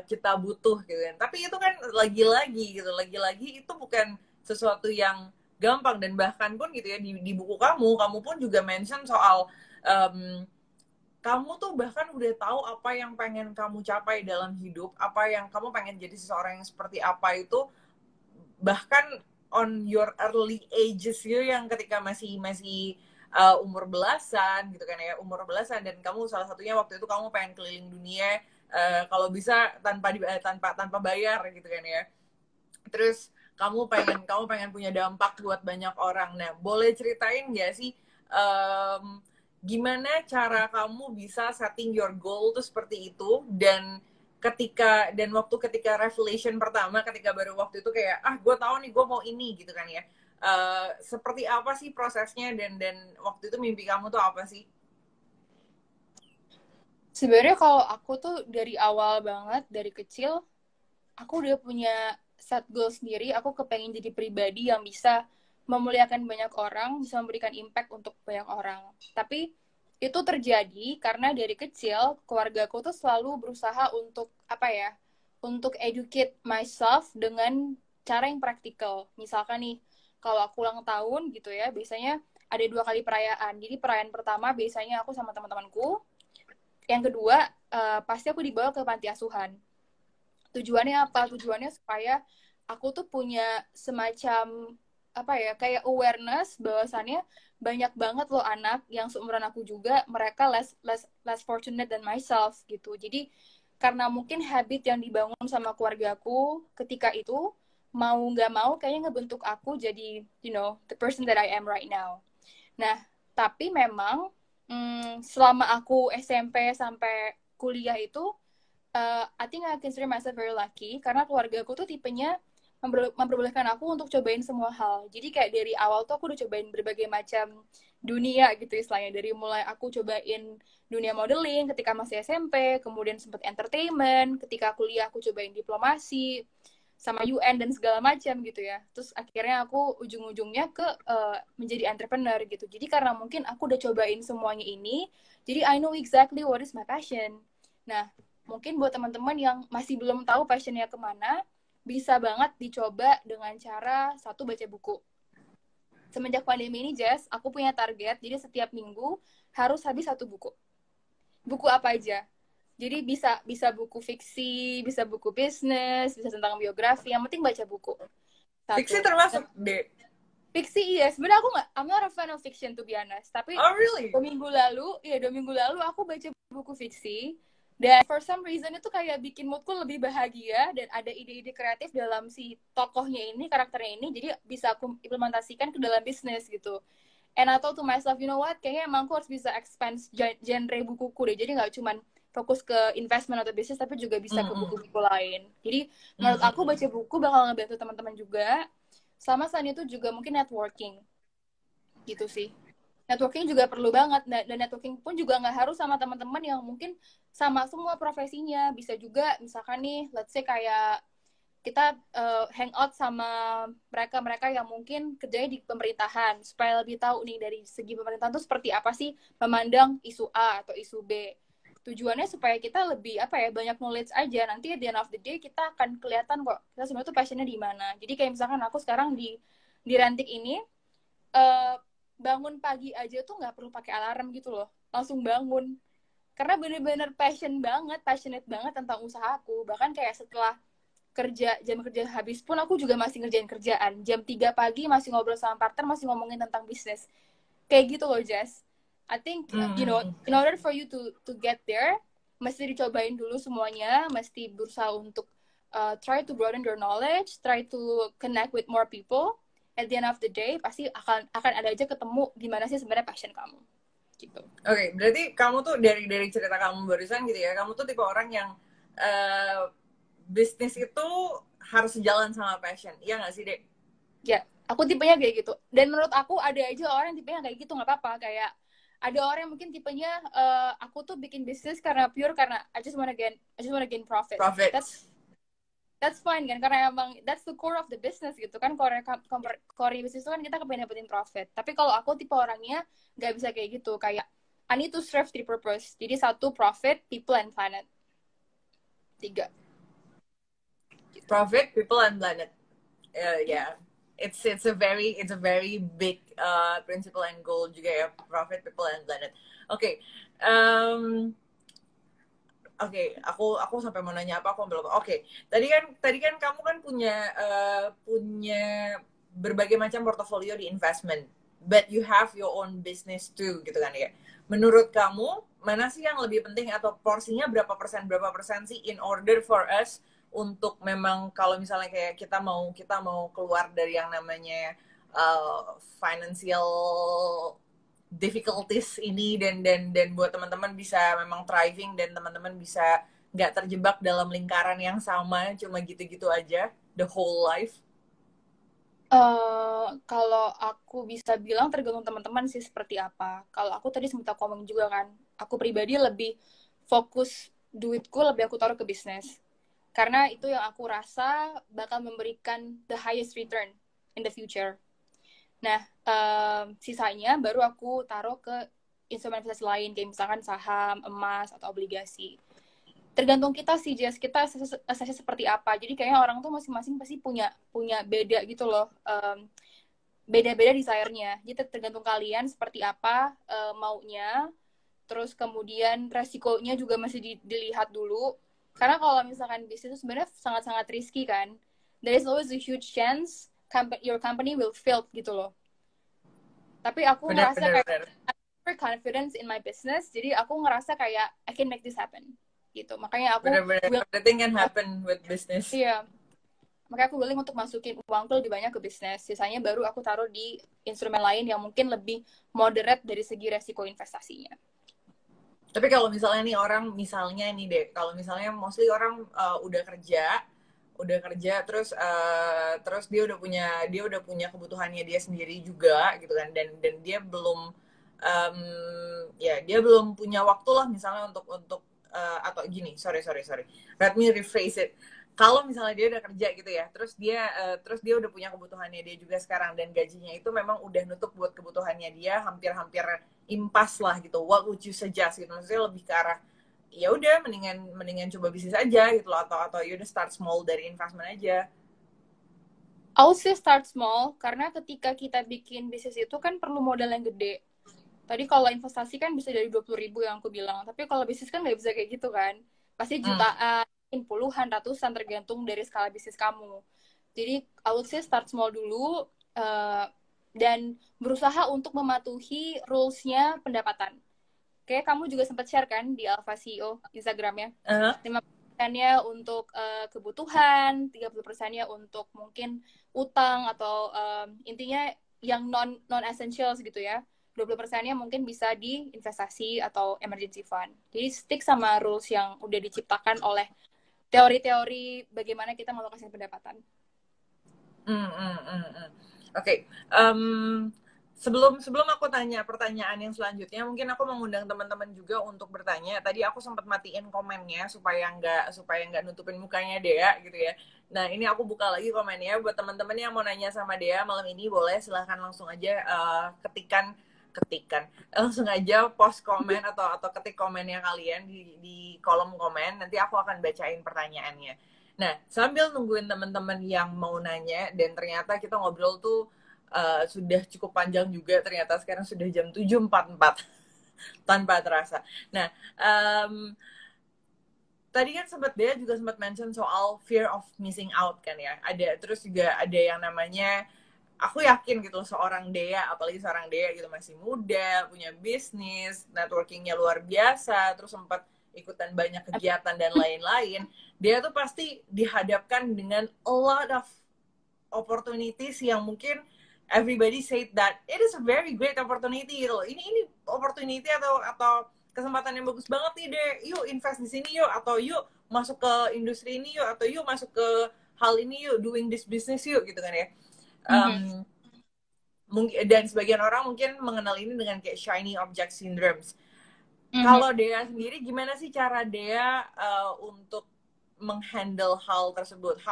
kita butuh gitu kan. Tapi itu kan lagi-lagi itu bukan sesuatu yang gampang, dan bahkan pun gitu ya di buku kamu pun juga mention soal kamu tuh bahkan udah tahu apa yang pengen kamu capai dalam hidup, apa yang kamu pengen jadi seseorang yang seperti apa itu, bahkan on your early ages gitu, yang ketika masih umur belasan gitu kan ya, dan kamu salah satunya waktu itu kamu pengen keliling dunia kalau bisa tanpa bayar gitu kan ya. Terus kamu pengen punya dampak buat banyak orang. Nah, boleh ceritain nggak sih gimana cara kamu bisa setting your goal tuh seperti itu, dan waktu ketika revelation pertama, ketika baru waktu itu kayak gue tahu nih gue mau ini gitu kan ya, seperti apa sih prosesnya, dan waktu itu mimpi kamu tuh apa sih? Sebenarnya kalau aku tuh dari awal banget, dari kecil aku udah punya set goal sendiri. Aku kepengen jadi pribadi yang bisa memuliakan banyak orang, bisa memberikan impact untuk banyak orang. Tapi itu terjadi karena dari kecil keluargaku tuh selalu berusaha untuk untuk educate myself dengan cara yang praktikal. Misalkan nih, kalau aku ulang tahun gitu ya, biasanya ada 2 kali perayaan. Jadi perayaan pertama biasanya aku sama teman-temanku. Yang kedua, pasti aku dibawa ke panti asuhan. Tujuannya apa? Tujuannya supaya aku tuh punya semacam kayak awareness bahwasannya banyak banget loh anak yang seumuran aku juga, mereka less fortunate than myself gitu. Jadi karena mungkin habit yang dibangun sama keluargaku ketika itu, mau nggak mau kayaknya ngebentuk aku jadi the person that I am right now. Nah, tapi memang selama aku SMP sampai kuliah itu, I think I consider myself very lucky karena keluarga aku tuh tipenya memperbolehkan aku untuk cobain semua hal. Jadi kayak dari awal tuh aku udah cobain berbagai macam dunia gitu istilahnya. Dari mulai aku cobain dunia modeling ketika masih SMP, kemudian sempat entertainment, ketika kuliah aku cobain diplomasi, sama UN dan segala macam gitu ya. Terus akhirnya aku ujung-ujungnya ke menjadi entrepreneur gitu. Jadi karena mungkin aku udah cobain semuanya ini, jadi I know exactly what is my passion. Nah, mungkin buat teman-teman yang masih belum tahu passionnya kemana, bisa banget dicoba dengan cara satu, baca buku. Semenjak pandemi ini, Jess, aku punya target, jadi setiap minggu harus habis satu buku. Buku apa aja? Jadi bisa buku fiksi, bisa buku bisnis, bisa tentang biografi, yang penting baca buku. Fiksi Satu. termasuk deh. Fiksi iya, sebenarnya aku I'm not a fan of fiction to be honest. Tapi Oh really? 2 minggu lalu aku baca buku fiksi. Dan for some reason itu kayak bikin moodku lebih bahagia dan ada ide-ide kreatif dalam si tokohnya ini, karakternya ini, jadi bisa aku implementasikan ke dalam bisnis gitu. And I thought to myself, you know what, kayaknya emang aku harus bisa expand genre bukuku deh. Jadi nggak cuman fokus ke investment atau bisnis, tapi juga bisa ke buku-buku lain. Jadi menurut aku baca buku bakal ngebantu teman-teman juga. Sama selain itu juga mungkin networking. Gitu sih. Networking juga perlu banget, dan networking pun juga nggak harus sama teman-teman yang mungkin sama semua profesinya. Bisa juga misalkan nih, let's say kayak kita hangout sama mereka-mereka yang mungkin kerjanya di pemerintahan, supaya lebih tahu nih dari segi pemerintahan itu seperti apa sih memandang isu A atau isu B. Tujuannya supaya kita lebih banyak knowledge aja. Nanti at the end of the day kita akan kelihatan kok kita sebenarnya tuh passionnya di mana. Jadi kayak misalkan aku sekarang di Rantik ini, bangun pagi aja tuh nggak perlu pakai alarm gitu loh, langsung bangun karena bener-bener passionate banget tentang usahaku. Bahkan kayak setelah jam kerja habis pun aku juga masih ngerjain kerjaan. Jam 3 pagi masih ngobrol sama partner, masih ngomongin tentang bisnis. Kayak gitu loh, Jess. I think in order for you to get there, mesti dicobain dulu semuanya, mesti berusaha untuk try to broaden your knowledge, try to connect with more people. At the end of the day pasti akan ada aja ketemu gimana sih sebenarnya passion kamu gitu. Oke, berarti kamu tuh dari cerita kamu barusan gitu ya, kamu tuh tipe orang yang bisnis itu harus sejalan sama passion, iya nggak sih, Dek? Ya, aku tipenya kayak gitu. Dan menurut aku ada aja orang yang tipenya kayak gitu, nggak apa-apa. Kayak ada orang yang mungkin tipenya aku tuh bikin bisnis karena pure karena I just wanna gain profit. That's fine kan, karena emang that's the core of the business gitu kan. Core bisnis itu kan kita kepengen dapetin profit. Tapi kalau aku tipe orangnya nggak bisa kayak gitu. Kayak I need to serve three purpose. Jadi 1, profit, people, and planet. 3. Gitu. Profit, people, and planet. Yeah. It's a very big principle and goal juga ya, profit, people, and planet. Oke. Oke, aku sampai mau nanya apa aku belum. Oke, tadi kan kamu kan punya berbagai macam portofolio di investment, but you have your own business too, gitu kan ya. Menurut kamu mana sih yang lebih penting, atau porsinya berapa persen sih in order for us untuk memang kalau misalnya kayak kita mau keluar dari yang namanya financial difficulties ini, dan buat teman-teman bisa memang thriving dan teman-teman bisa nggak terjebak dalam lingkaran yang sama cuma gitu-gitu aja the whole life? Kalau aku bisa bilang tergantung teman-teman sih seperti apa. Kalau aku tadi sempat ngomong juga kan, aku pribadi lebih fokus duitku lebih aku taruh ke bisnis. Karena itu yang aku rasa bakal memberikan the highest return in the future. Nah, sisanya baru aku taruh ke instrumen investasi lain, kayak misalkan saham, emas, atau obligasi. Tergantung kita sih, Jess, kita asesnya seperti apa. Jadi kayaknya orang tuh masing-masing pasti punya beda gitu loh, beda-beda desire-nya. Jadi tergantung kalian seperti apa maunya. Terus kemudian resikonya juga masih dilihat dulu. Karena kalau misalkan bisnis itu sebenarnya sangat-sangat risky kan. There is always a huge chance your company will fail gitu loh. Tapi aku ngerasa kayak I'm confidence in my business, jadi aku ngerasa kayak I can make this happen gitu. Makanya aku everything can happen with business. Iya. Makanya aku willing untuk masukin uangku lebih banyak ke bisnis. Sisanya baru aku taruh di instrumen lain yang mungkin lebih moderate dari segi resiko investasinya. Tapi kalau misalnya nih orang, misalnya nih deh, kalau misalnya mostly orang udah kerja terus dia udah punya kebutuhannya dia sendiri juga gitu kan, dan dia belum dia belum punya waktu lah misalnya untuk atau gini, sorry, let me rephrase it. Kalau misalnya dia udah kerja gitu ya, terus dia udah punya kebutuhannya dia juga sekarang, dan gajinya itu memang udah nutup buat kebutuhannya dia, hampir impas lah gitu. What would you suggest gitu? Maksudnya lebih ke arah ya udah mendingan coba bisnis aja gitu loh, atau you udah start small dari investment aja. I would say start small, karena ketika kita bikin bisnis itu kan perlu modal yang gede. Tadi kalau investasi kan bisa dari 20.000 yang aku bilang, tapi kalau bisnis kan nggak bisa kayak gitu kan. Pasti jutaan, puluhan, ratusan, tergantung dari skala bisnis kamu. Jadi I would say start small dulu, dan berusaha untuk mematuhi rules-nya pendapatan. Kayak kamu juga sempat share kan di Alpha CEO Instagramnya. 5%-nya untuk kebutuhan, 30%-nya untuk mungkin utang atau intinya yang non essentials gitu ya. 20%-nya mungkin bisa di investasi atau emergency fund. Jadi stick sama rules yang udah diciptakan oleh teori-teori bagaimana kita mengalokasikan pendapatan. Oke. Sebelum aku tanya pertanyaan yang selanjutnya, mungkin aku mengundang teman-teman juga untuk bertanya. Tadi aku sempat matiin komennya supaya nggak nutupin mukanya Dea gitu ya. Nah, ini aku buka lagi komennya buat teman-teman yang mau nanya sama Dea malam ini, boleh silahkan langsung aja ketikan langsung aja post komen atau ketik komennya kalian di kolom komen. Nanti aku akan bacain pertanyaannya. Nah, sambil nungguin teman-teman yang mau nanya, dan ternyata kita ngobrol tuh sudah cukup panjang juga, ternyata sekarang sudah jam 7.44 tanpa terasa. Nah, tadi kan dia juga sempat mention soal fear of missing out kan ya. Terus juga ada yang namanya, aku yakin gitu seorang Dea, apalagi seorang Dea gitu masih muda, punya bisnis, networkingnya luar biasa, terus sempat ikutan banyak kegiatan dan lain-lain, dia tuh pasti dihadapkan dengan a lot of opportunities yang mungkin everybody said that it is a very great opportunity gitu. Ini opportunity atau kesempatan yang bagus banget nih deh. Yuk invest di sini yuk, atau yuk masuk ke industri ini yuk, atau yuk masuk ke hal ini yuk, doing this business yuk gitu kan ya. Dan sebagian orang mungkin mengenal ini dengan kayak shiny object syndromes. Kalau Dea sendiri, gimana sih cara Dea untuk menghandle hal tersebut?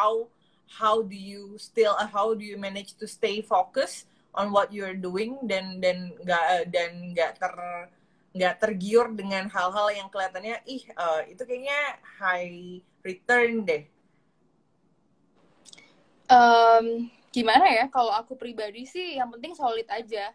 How do you manage to stay focused on what you're doing dan nggak tergiur dengan hal-hal yang kelihatannya itu kayaknya high return deh. Gimana ya, kalau aku pribadi sih yang penting solid aja.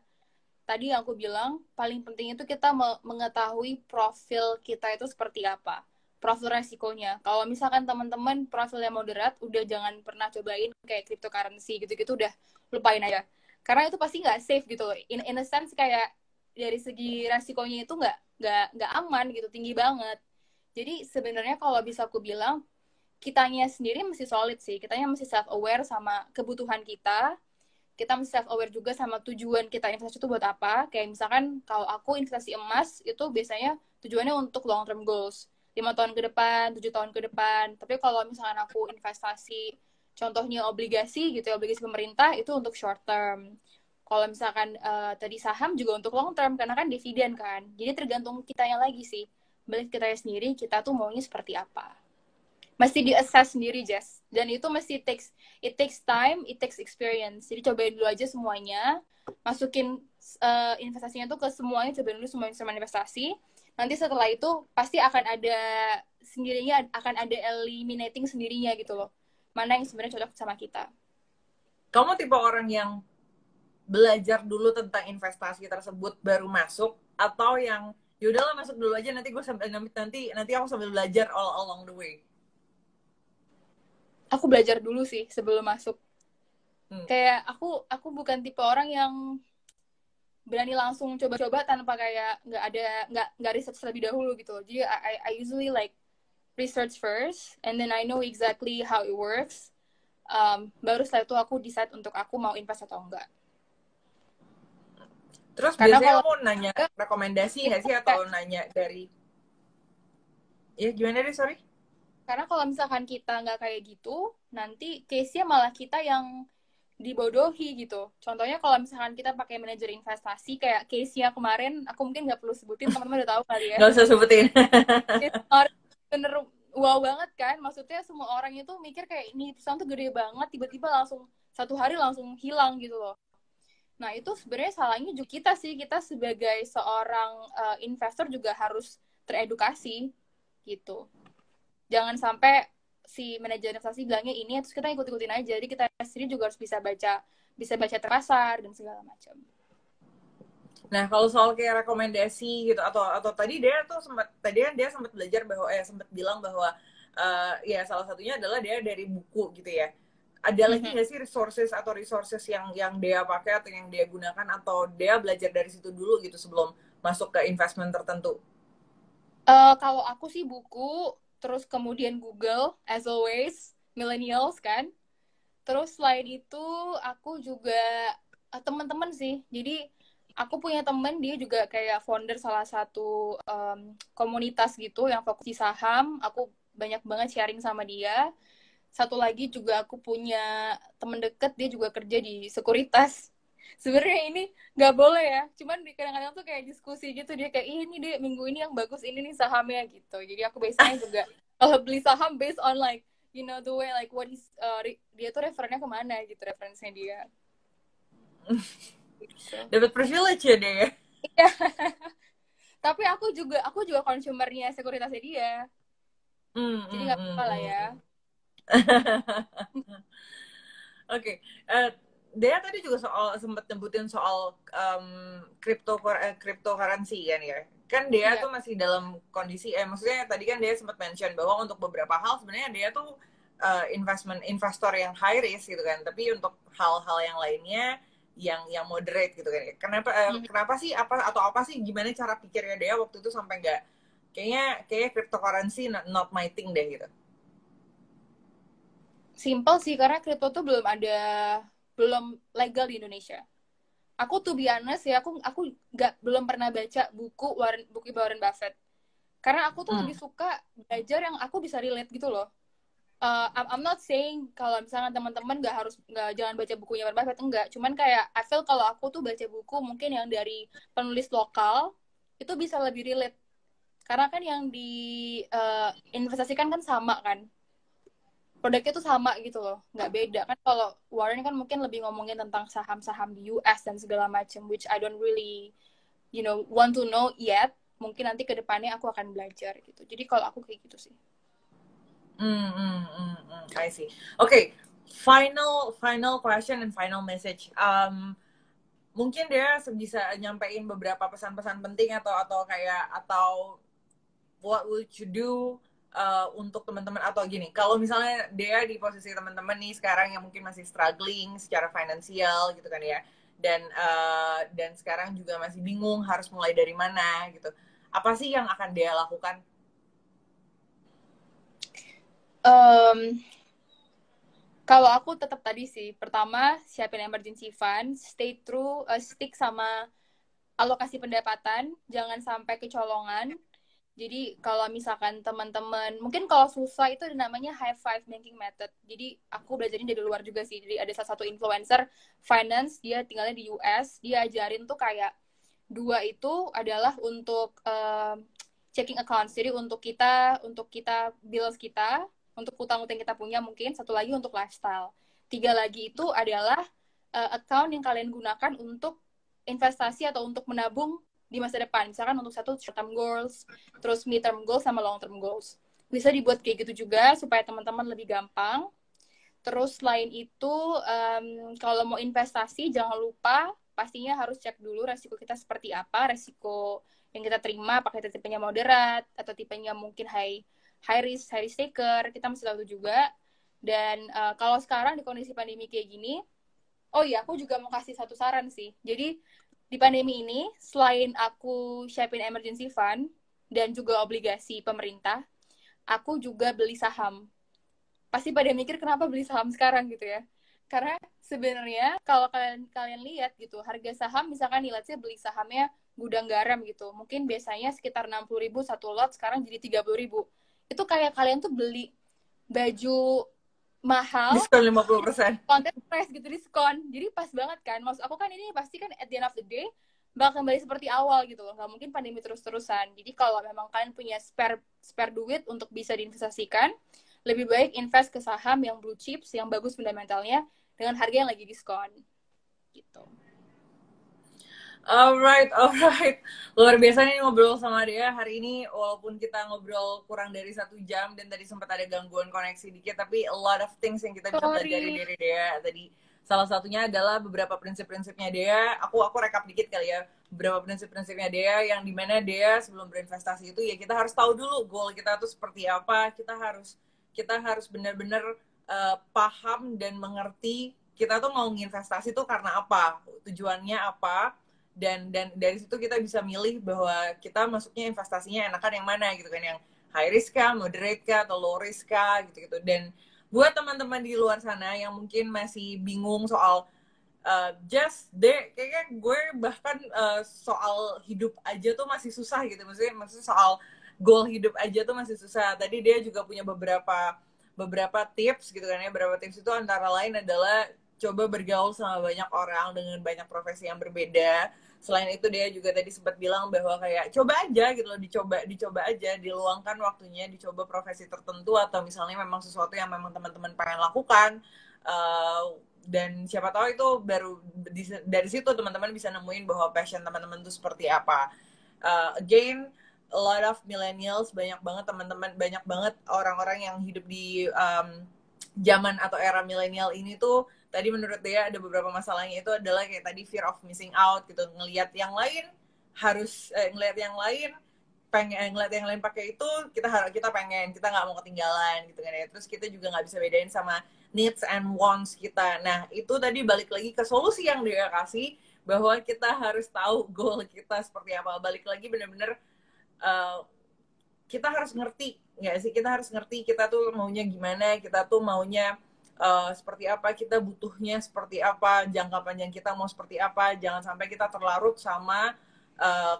Tadi yang aku bilang, paling penting itu kita mengetahui profil kita itu seperti apa. Profil resikonya. Kalau misalkan teman-teman profilnya moderat, udah jangan pernah cobain kayak cryptocurrency gitu-gitu, udah lupain aja. Karena itu pasti nggak safe gitu loh. In a sense kayak dari segi resikonya itu nggak aman gitu, tinggi banget. Jadi sebenarnya kalau bisa aku bilang, kitanya sendiri mesti solid sih. Kitanya mesti self-aware sama kebutuhan kita mesti self-aware juga sama tujuan kita investasi itu buat apa. Kayak misalkan kalau aku investasi emas itu biasanya tujuannya untuk long term goals, 5 tahun ke depan, 7 tahun ke depan. Tapi kalau misalkan aku investasi contohnya obligasi gitu ya, obligasi pemerintah, itu untuk short term. Kalau misalkan tadi saham juga untuk long term, karena kan dividen kan. Jadi tergantung kitanya lagi sih, balik kitanya sendiri, kita tuh maunya seperti apa. Mesti di-assess sendiri, Jess. Dan itu mesti it takes time, it takes experience. Jadi cobain dulu aja semuanya, masukin investasinya tuh ke semuanya, cobain dulu semua instrumen investasi. Nanti setelah itu pasti akan ada sendirinya, akan ada eliminating sendirinya gitu loh. Mana yang sebenarnya cocok sama kita. Kamu tipe orang yang belajar dulu tentang investasi tersebut baru masuk, atau yang yaudahlah masuk dulu aja, nanti aku sambil belajar all along the way? Aku belajar dulu sih sebelum masuk. Kayak aku bukan tipe orang yang berani langsung coba-coba tanpa kayak nggak research terlebih dahulu gitu. Jadi I usually like research first and then I know exactly how it works. Baru setelah itu aku decide untuk aku mau invest atau enggak. Terus Karena biasanya kalau kamu nanya rekomendasi nggak sih atau nanya dari ya gimana deh sorry? karena kalau misalkan kita nggak kayak gitu, nanti case-nya malah kita yang dibodohi gitu. Contohnya kalau misalkan kita pakai manajer investasi kayak case-nya kemarin, aku mungkin nggak perlu sebutin, teman-teman udah tahu kali ya. Nggak usah sebutin. Bener wow banget kan, maksudnya semua orang itu mikir kayak ini perusahaan tuh gede banget, tiba-tiba langsung satu hari langsung hilang gitu loh. Nah itu sebenarnya salahnya juga kita sih, kita sebagai seorang investor juga harus teredukasi gitu. Jangan sampai si manajer investasi bilangnya ini terus kita ikut-ikutin aja, jadi kita sendiri juga harus bisa baca terpasar dan segala macam. Nah, kalau soal kayak rekomendasi gitu atau tadi dia sempat belajar bahwa sempat bilang bahwa ya salah satunya adalah dia dari buku gitu ya. Ada lagi nggak sih resources yang dia pakai atau yang dia gunakan atau dia belajar dari situ dulu gitu sebelum masuk ke investment tertentu? Kalau aku sih buku, terus kemudian Google, as always, millennials kan. Terus selain itu aku juga teman-teman sih. Jadi aku punya teman, dia juga kayak founder salah satu komunitas gitu yang fokus di saham. Aku banyak banget sharing sama dia. Satu lagi juga aku punya teman deket, dia juga kerja di sekuritas. Sebenarnya ini nggak boleh ya, cuman kadang-kadang tuh kayak diskusi gitu, dia kayak ini deh minggu ini yang bagus ini nih sahamnya gitu. Jadi aku biasanya juga kalau beli saham based on like you know the way like what is dia tuh referennya kemana gitu, referensinya dia. Gitu. Dapat privilege ya deh ya. Iya. Tapi aku juga consumernya sekuritasnya dia. Jadi nggak apa-apa lah ya. Oke, Dea tadi juga sempat nyebutin soal cryptocurrency kan ya. Kan Dea tuh masih dalam kondisi, maksudnya tadi kan Dea sempat mention bahwa untuk beberapa hal sebenarnya Dea tuh investor yang high risk gitu kan. Tapi untuk hal-hal yang lainnya yang moderate gitu kan. Kenapa sih apa sih gimana cara pikirnya Dea waktu itu sampai nggak kayaknya cryptocurrency not my thing deh gitu. Simple sih, karena kripto tuh belum legal di Indonesia. Aku tuh be honest ya, aku belum pernah baca buku Warren Buffett. Karena aku tuh lebih suka belajar yang aku bisa relate gitu loh. I'm not saying kalau misalnya teman-teman jangan baca bukunya Warren Buffett, enggak. Cuman kayak I feel kalau aku tuh baca buku mungkin yang dari penulis lokal itu bisa lebih relate. Karena kan yang investasikan kan sama kan. Produknya tuh sama gitu loh, nggak beda kan. Kalau Warren kan mungkin lebih ngomongin tentang saham-saham di US dan segala macam, which I don't really want to know yet. Mungkin nanti ke depannya aku akan belajar gitu. Jadi kalau aku kayak gitu sih. I see. Okay, final question and final message. Mungkin dia bisa nyampein beberapa pesan-pesan penting atau what would you do untuk teman-teman atau gini, kalau misalnya dia di posisi teman-teman nih sekarang yang mungkin masih struggling secara finansial gitu kan ya, dan sekarang juga masih bingung harus mulai dari mana gitu, apa sih yang akan dia lakukan? Kalau aku tetap tadi sih, pertama siapin emergency fund, stick sama alokasi pendapatan, jangan sampai kecolongan. Jadi kalau misalkan teman-teman, mungkin kalau susah itu namanya high five banking method. Jadi aku belajarnya dari luar juga sih. Jadi ada salah satu influencer finance, dia tinggalnya di US, dia ajarin tuh kayak 2 itu adalah untuk checking accounts. Jadi untuk kita bills kita, untuk utang-utang kita punya mungkin, satu lagi untuk lifestyle. 3 lagi itu adalah account yang kalian gunakan untuk investasi atau untuk menabung di masa depan. Misalkan untuk satu short term goals, terus mid term goals sama long term goals. Bisa dibuat kayak gitu juga supaya teman-teman lebih gampang. Terus selain itu, kalau mau investasi jangan lupa pastinya harus cek dulu resiko kita seperti apa, resiko yang kita terima, apakah kita tipenya moderat atau tipenya mungkin high risk taker, kita mesti tahu juga. Dan kalau sekarang di kondisi pandemi kayak gini, oh iya, aku juga mau kasih satu saran sih. Jadi di pandemi ini, selain aku siapin emergency fund dan juga obligasi pemerintah, aku juga beli saham. pasti pada mikir kenapa beli saham sekarang gitu ya. Karena sebenarnya kalau kalian lihat gitu, harga saham misalkan nih, let's say beli sahamnya Gudang Garam gitu, mungkin biasanya sekitar 60.000 satu lot, sekarang jadi 30.000. Itu kayak kalian tuh beli baju mahal, diskon 50%. content price gitu, diskon. Jadi pas banget kan. Maksud aku kan ini pasti kan at the end of the day bakal kembali seperti awal gitu loh. Nggak mungkin pandemi terus-terusan. Jadi kalau memang kalian punya spare duit untuk bisa diinvestasikan, lebih baik invest ke saham yang blue chips, yang bagus fundamentalnya, dengan harga yang lagi diskon. Gitu. Alright. Luar biasa nih ngobrol sama dia hari ini, walaupun kita ngobrol kurang dari 1 jam dan tadi sempat ada gangguan koneksi dikit, tapi a lot of things yang kita bisa pelajari dari dia. Tadi salah satunya adalah beberapa prinsip-prinsipnya dia. Aku rekap dikit kali ya. Beberapa prinsip-prinsipnya dia, yang dimana dia sebelum berinvestasi itu ya kita harus tahu dulu goal kita tuh seperti apa. Kita harus benar-benar paham dan mengerti kita tuh mau nginvestasi tuh karena apa, tujuannya apa. Dan dari situ kita bisa milih bahwa kita masuknya investasinya enakan yang mana gitu kan, yang high risk kah, moderate kah, atau low risk kah gitu-gitu. Dan buat teman-teman di luar sana yang mungkin masih bingung soal kayaknya gue bahkan soal hidup aja tuh masih susah gitu, maksudnya soal goal hidup aja tuh masih susah. Tadi dia juga punya beberapa tips gitu kan ya. Beberapa tips itu antara lain adalah coba bergaul sama banyak orang dengan banyak profesi yang berbeda. Selain itu dia juga tadi sempat bilang bahwa kayak coba aja gitu loh, dicoba aja, diluangkan waktunya, dicoba profesi tertentu atau misalnya memang sesuatu yang memang teman-teman pengen lakukan. Dan siapa tahu itu baru dari situ teman-teman bisa nemuin bahwa passion teman-teman itu seperti apa. Again, a lot of millennials, banyak banget orang-orang yang hidup di zaman atau era milenial ini tuh, tadi menurut dia ada beberapa masalahnya itu adalah kayak tadi fear of missing out gitu, ngelihat yang lain pakai itu, kita pengen, kita nggak mau ketinggalan gitu kan ya. Terus kita juga nggak bisa bedain sama needs and wants kita. Nah itu tadi balik lagi ke solusi yang dia kasih, bahwa kita harus tahu goal kita seperti apa. Balik lagi bener-bener kita harus ngerti nggak sih, kita harus ngerti kita tuh maunya gimana, kita tuh maunya seperti apa, kita butuhnya seperti apa, jangka panjang kita mau seperti apa. Jangan sampai kita terlarut sama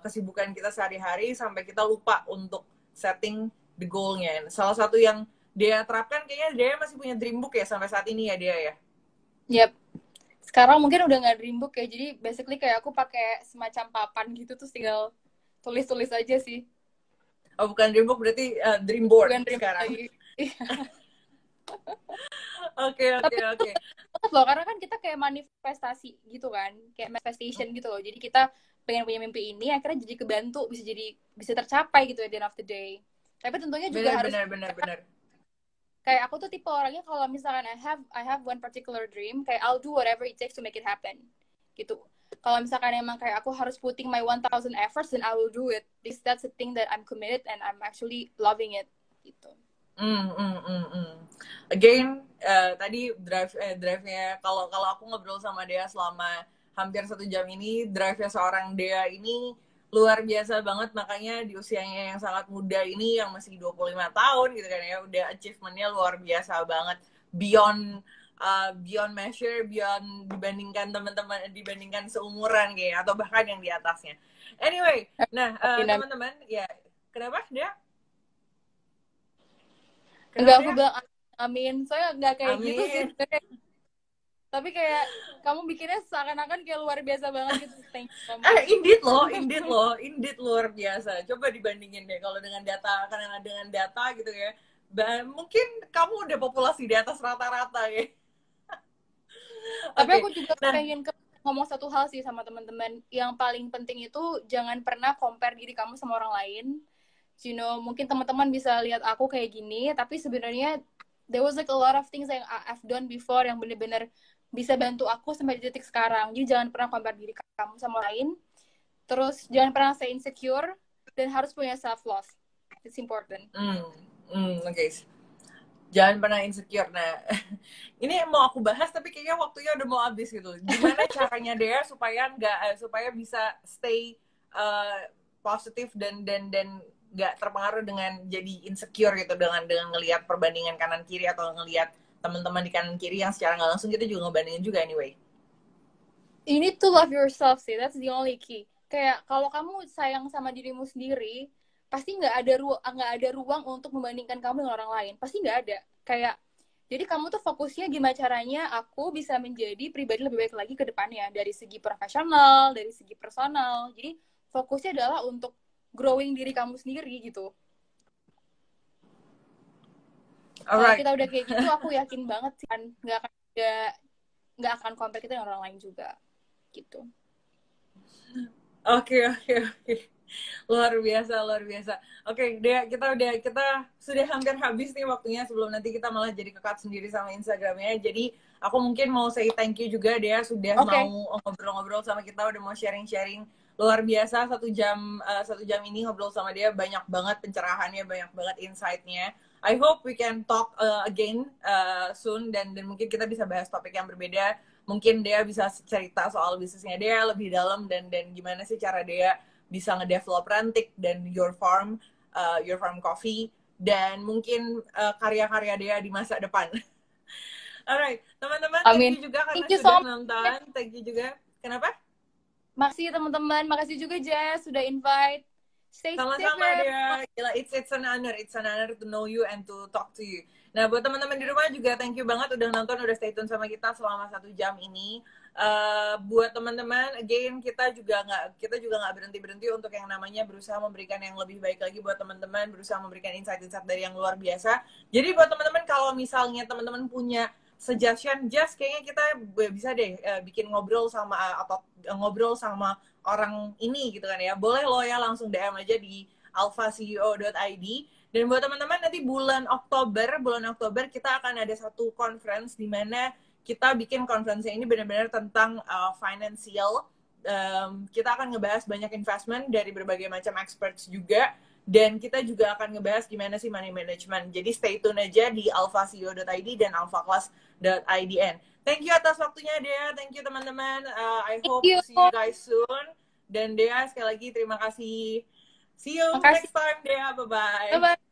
kesibukan kita sehari-hari sampai kita lupa untuk setting the goal-nya. Salah satu yang dia terapkan, kayaknya dia masih punya dream book ya sampai saat ini ya dia ya. Yep. Sekarang mungkin udah nggak dream book ya, jadi basically kayak aku pakai semacam papan gitu, tuh tinggal tulis-tulis aja sih. Oh bukan dream book, berarti dream board bukan dream sekarang. Oke. Loh, karena kan kita kayak manifestasi gitu kan, kayak manifestation gitu loh. Jadi kita pengen punya mimpi ini, akhirnya jadi kebantu, bisa tercapai gitu at the end of the day. Tapi tentunya juga benar. Kayak aku tuh tipe orangnya kalau misalkan I have one particular dream, kayak I'll do whatever it takes to make it happen. Gitu. Kalau misalkan emang kayak aku harus putting my 1,000 efforts, then I will do it. That's the thing that I'm committed and I'm actually loving it. Gitu. Again, tadi drive-nya kalau aku ngobrol sama dia selama hampir 1 jam ini, drive-nya seorang Dea ini luar biasa banget. Makanya di usianya yang sangat muda ini, yang masih 25 tahun gitu kan ya, udah achievement-nya luar biasa banget, beyond measure, beyond dibandingkan seumuran kayak, atau bahkan yang di atasnya. Anyway, nah teman-teman ya, kenapa dia? Enggak, aku bilang amin. Soalnya enggak kayak gitu sih. Tapi kayak kamu bikinnya seakan-akan kayak luar biasa banget gitu. Thank you so much. Indeed luar biasa. Coba dibandingin deh kalau dengan data, karena dengan data gitu ya. Mungkin kamu udah populasi di atas rata-rata ya. Tapi aku juga pengen ngomong satu hal sih sama teman-teman. Yang paling penting itu jangan pernah compare diri kamu sama orang lain. You know, mungkin teman-teman bisa lihat aku kayak gini, tapi sebenarnya there was like a lot of things yang I've done before yang bener-bener bisa bantu aku sampai di titik sekarang. Jadi jangan pernah compare diri kamu sama lain. Terus jangan pernah stay insecure dan harus punya self love. It's important. Oke. Jangan pernah insecure. Nah, ini mau aku bahas tapi kayaknya waktunya udah mau habis gitu. Gimana caranya dia supaya bisa stay positif dan nggak terpengaruh dengan jadi insecure gitu dengan ngelihat perbandingan kanan kiri atau ngelihat teman-teman di kanan kiri yang secara nggak langsung kita juga ngebandingin juga anyway. You need to love yourself sih, that's the only key. Kayak kalau kamu sayang sama dirimu sendiri, pasti nggak ada ruang untuk membandingkan kamu dengan orang lain. Pasti nggak ada. Kayak jadi kamu tuh fokusnya gimana caranya aku bisa menjadi pribadi lebih baik lagi ke depannya dari segi profesional, dari segi personal. Jadi fokusnya adalah untuk growing diri kamu sendiri gitu. Kalau kita udah kayak gitu, aku yakin banget sih nggak akan compare kita dengan orang lain juga gitu. Oke. Luar biasa. Oke, Dea, kita sudah hampir habis nih waktunya sebelum nanti kita malah jadi kekat sendiri sama Instagramnya. Jadi aku mungkin mau say thank you juga Dea sudah mau ngobrol-ngobrol sama kita, udah mau sharing-sharing. Luar biasa 1 jam ini ngobrol sama dia, banyak banget pencerahannya, banyak banget insight-nya. I hope we can talk again soon dan mungkin kita bisa bahas topik yang berbeda. Mungkin Dea bisa cerita soal bisnisnya Dea lebih dalam dan gimana sih cara Dea bisa ngedevelop Rantik dan Your Farm Coffee dan mungkin karya-karya Dea di masa depan. Alright, teman-teman, thank you juga karena sudah nonton. Thank you juga. Kenapa? Makasih teman-teman, makasih juga Jess sudah invite. Stay safe. Sama-sama Dea. Gila, it's an honor to know you and to talk to you. Nah, buat teman-teman di rumah juga thank you banget udah nonton, udah stay tune sama kita selama 1 jam ini. Buat teman-teman, again kita juga nggak berhenti untuk yang namanya berusaha memberikan yang lebih baik lagi buat teman-teman, berusaha memberikan insight-insight dari yang luar biasa. Jadi buat teman-teman kalau misalnya teman-teman punya suggestion, just kayaknya kita bisa deh bikin ngobrol sama orang ini gitu kan ya. Boleh lo ya langsung DM aja di alphaceo.id. Dan buat teman-teman nanti bulan Oktober kita akan ada satu conference di mana kita bikin conference ini benar-benar tentang financial. Kita akan ngebahas banyak investment dari berbagai macam experts juga. Dan kita juga akan ngebahas gimana sih money management. Jadi stay tune aja di alphaceo.id dan alphaclass.idn. Thank you atas waktunya Dea. Thank you teman-teman. I hope to see you guys soon. Dan Dea sekali lagi terima kasih. See you next time Dea. Bye-bye.